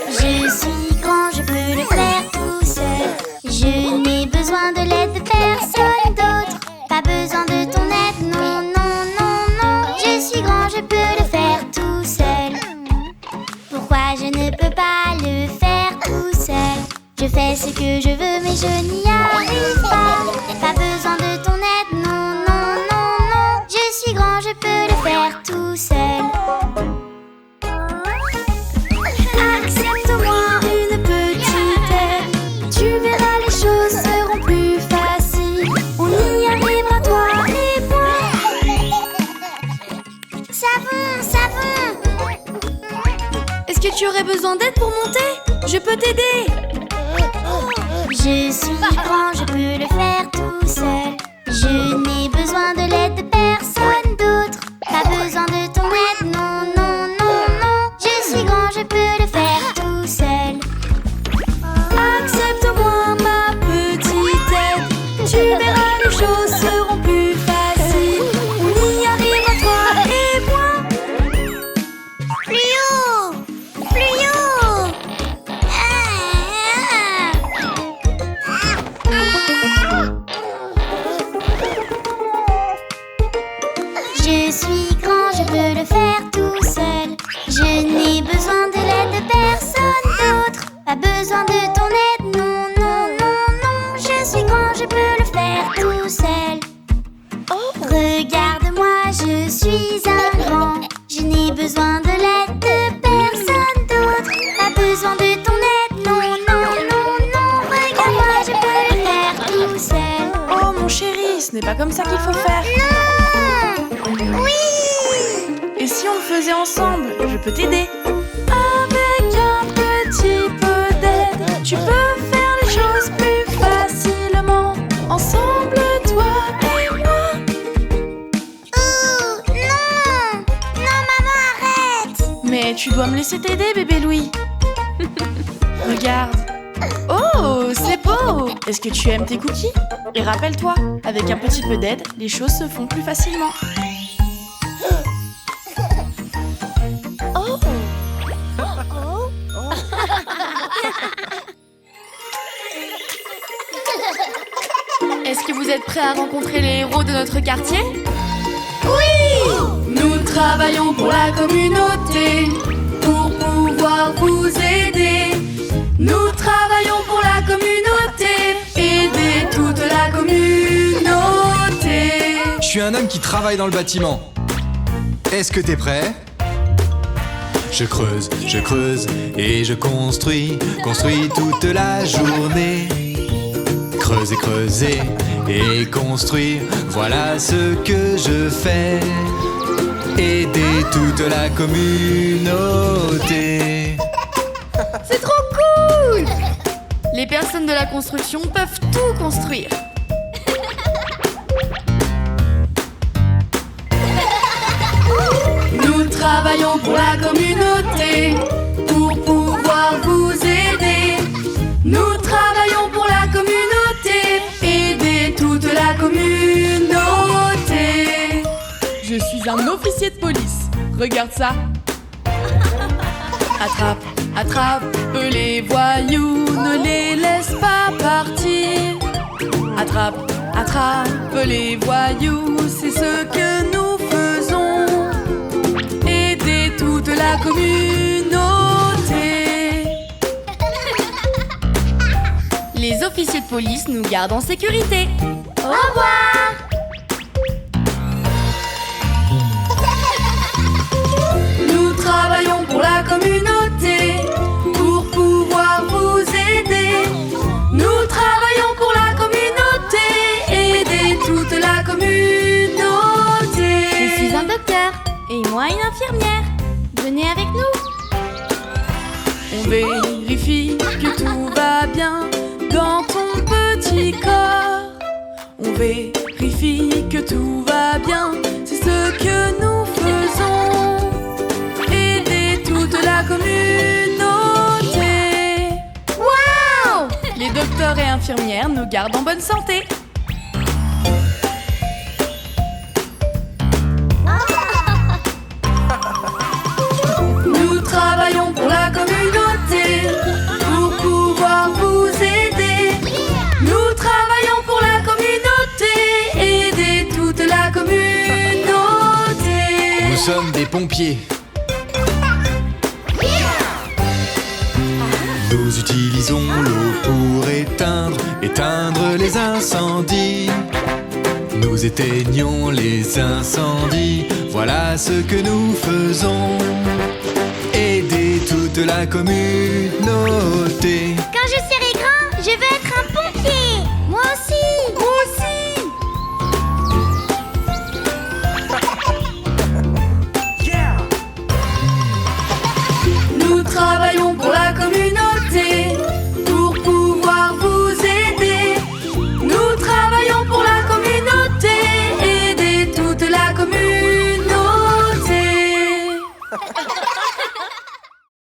Je suis grand, je peux le faire tout seul. Je n'ai besoin de l'aide de personne d'autre. Pas besoin de ton aide, non, non, non, non. Je suis grand, je peux le faire tout seul. Pourquoi je ne peux pas le faire tout seul? Je fais ce que je veux, mais je n'y arrive pas. Pas besoin de ton aide, non, non, non, non. Je suis grand, je peux le faire tout seul. Accepte-moi une petite aide. Tu verras, les choses seront plus faciles. On y arrivera, toi et moi. Savon, savon. Est-ce que tu aurais besoin d'aide pour monter? Je peux t'aider. Je suis grand, je peux le faire tout seul. Je n'ai besoin de l'aide de personne d'autre. Pas besoin de ton aide, non, non, non, non. Je suis grand, je peux le faire tout seul. Accepte-moi ma petite aide. Tu verras, les choses seront plus faciles. On y arrivera, toi et moi. Plus haut, plus haut. Je suis grand, je peux le faire tout seul. Je n'ai besoin de l'aide de personne d'autre. Pas besoin de ton aide, non, non, non, non. Je suis grand, je peux le faire tout seul. Regarde-moi, je suis un grand. Je n'ai besoin de l'aide de personne d'autre. Pas besoin de ton aide, non, non, non, non. Regarde-moi, je peux le faire tout seul. Oh mon chéri, ce n'est pas comme ça qu'il faut faire. Non! Oui! Et si on le faisait ensemble? Je peux t'aider. Avec un petit peu d'aide, tu peux faire les choses plus facilement. Ensemble, toi et moi. Non! Non, maman, arrête! Mais tu dois me laisser t'aider, bébé Louis. Regarde. Oh, c'est beau! Est-ce que tu aimes tes cookies? Et rappelle-toi, avec un petit peu d'aide, les choses se font plus facilement. Oh! Est-ce que vous êtes prêts à rencontrer les héros de notre quartier? Oui! Nous travaillons pour la communauté, pour pouvoir vous aider. Nous travaillons pour la communauté, aider toute la communauté. Je suis un homme qui travaille dans le bâtiment. Est-ce que t'es prêt? Je creuse et je construis toute la journée. Creuser et construire, voilà ce que je fais. Aider toute la communauté. C'est trop cool! Les personnes de la construction peuvent tout construire. Nous travaillons pour la communauté, pour pouvoir vous aider. Nous travaillons pour la communauté, aider toute la communauté. Je suis un officier de police. Regarde ça. Attrape les voyous, ne les laisse pas partir. Attrape les voyous, c'est ce que nous faisons. Aider toute la communauté. Les officiers de police nous gardent en sécurité. Au revoir! Nous travaillons pour la communauté, pour pouvoir vous aider. Nous travaillons pour la communauté, aider toute la communauté. Je suis un docteur et moi une infirmière. Venez avec nous. On vérifie que tout va bien dans ton petit corps. On vérifie que tout va bien, c'est ce que nous faisons. Aider toute la communauté. Waouh! Les docteurs et infirmières nous gardent en bonne santé. Nous travaillons pour la communauté, pour pouvoir vous aider. Nous travaillons pour la communauté, aider toute la communauté. Nous sommes des pompiers. Nous utilisons l'eau pour éteindre les incendies. Nous éteignons les incendies, voilà ce que nous faisons. Aider toute la communauté. Quand je serai grand, je veux être un pompier.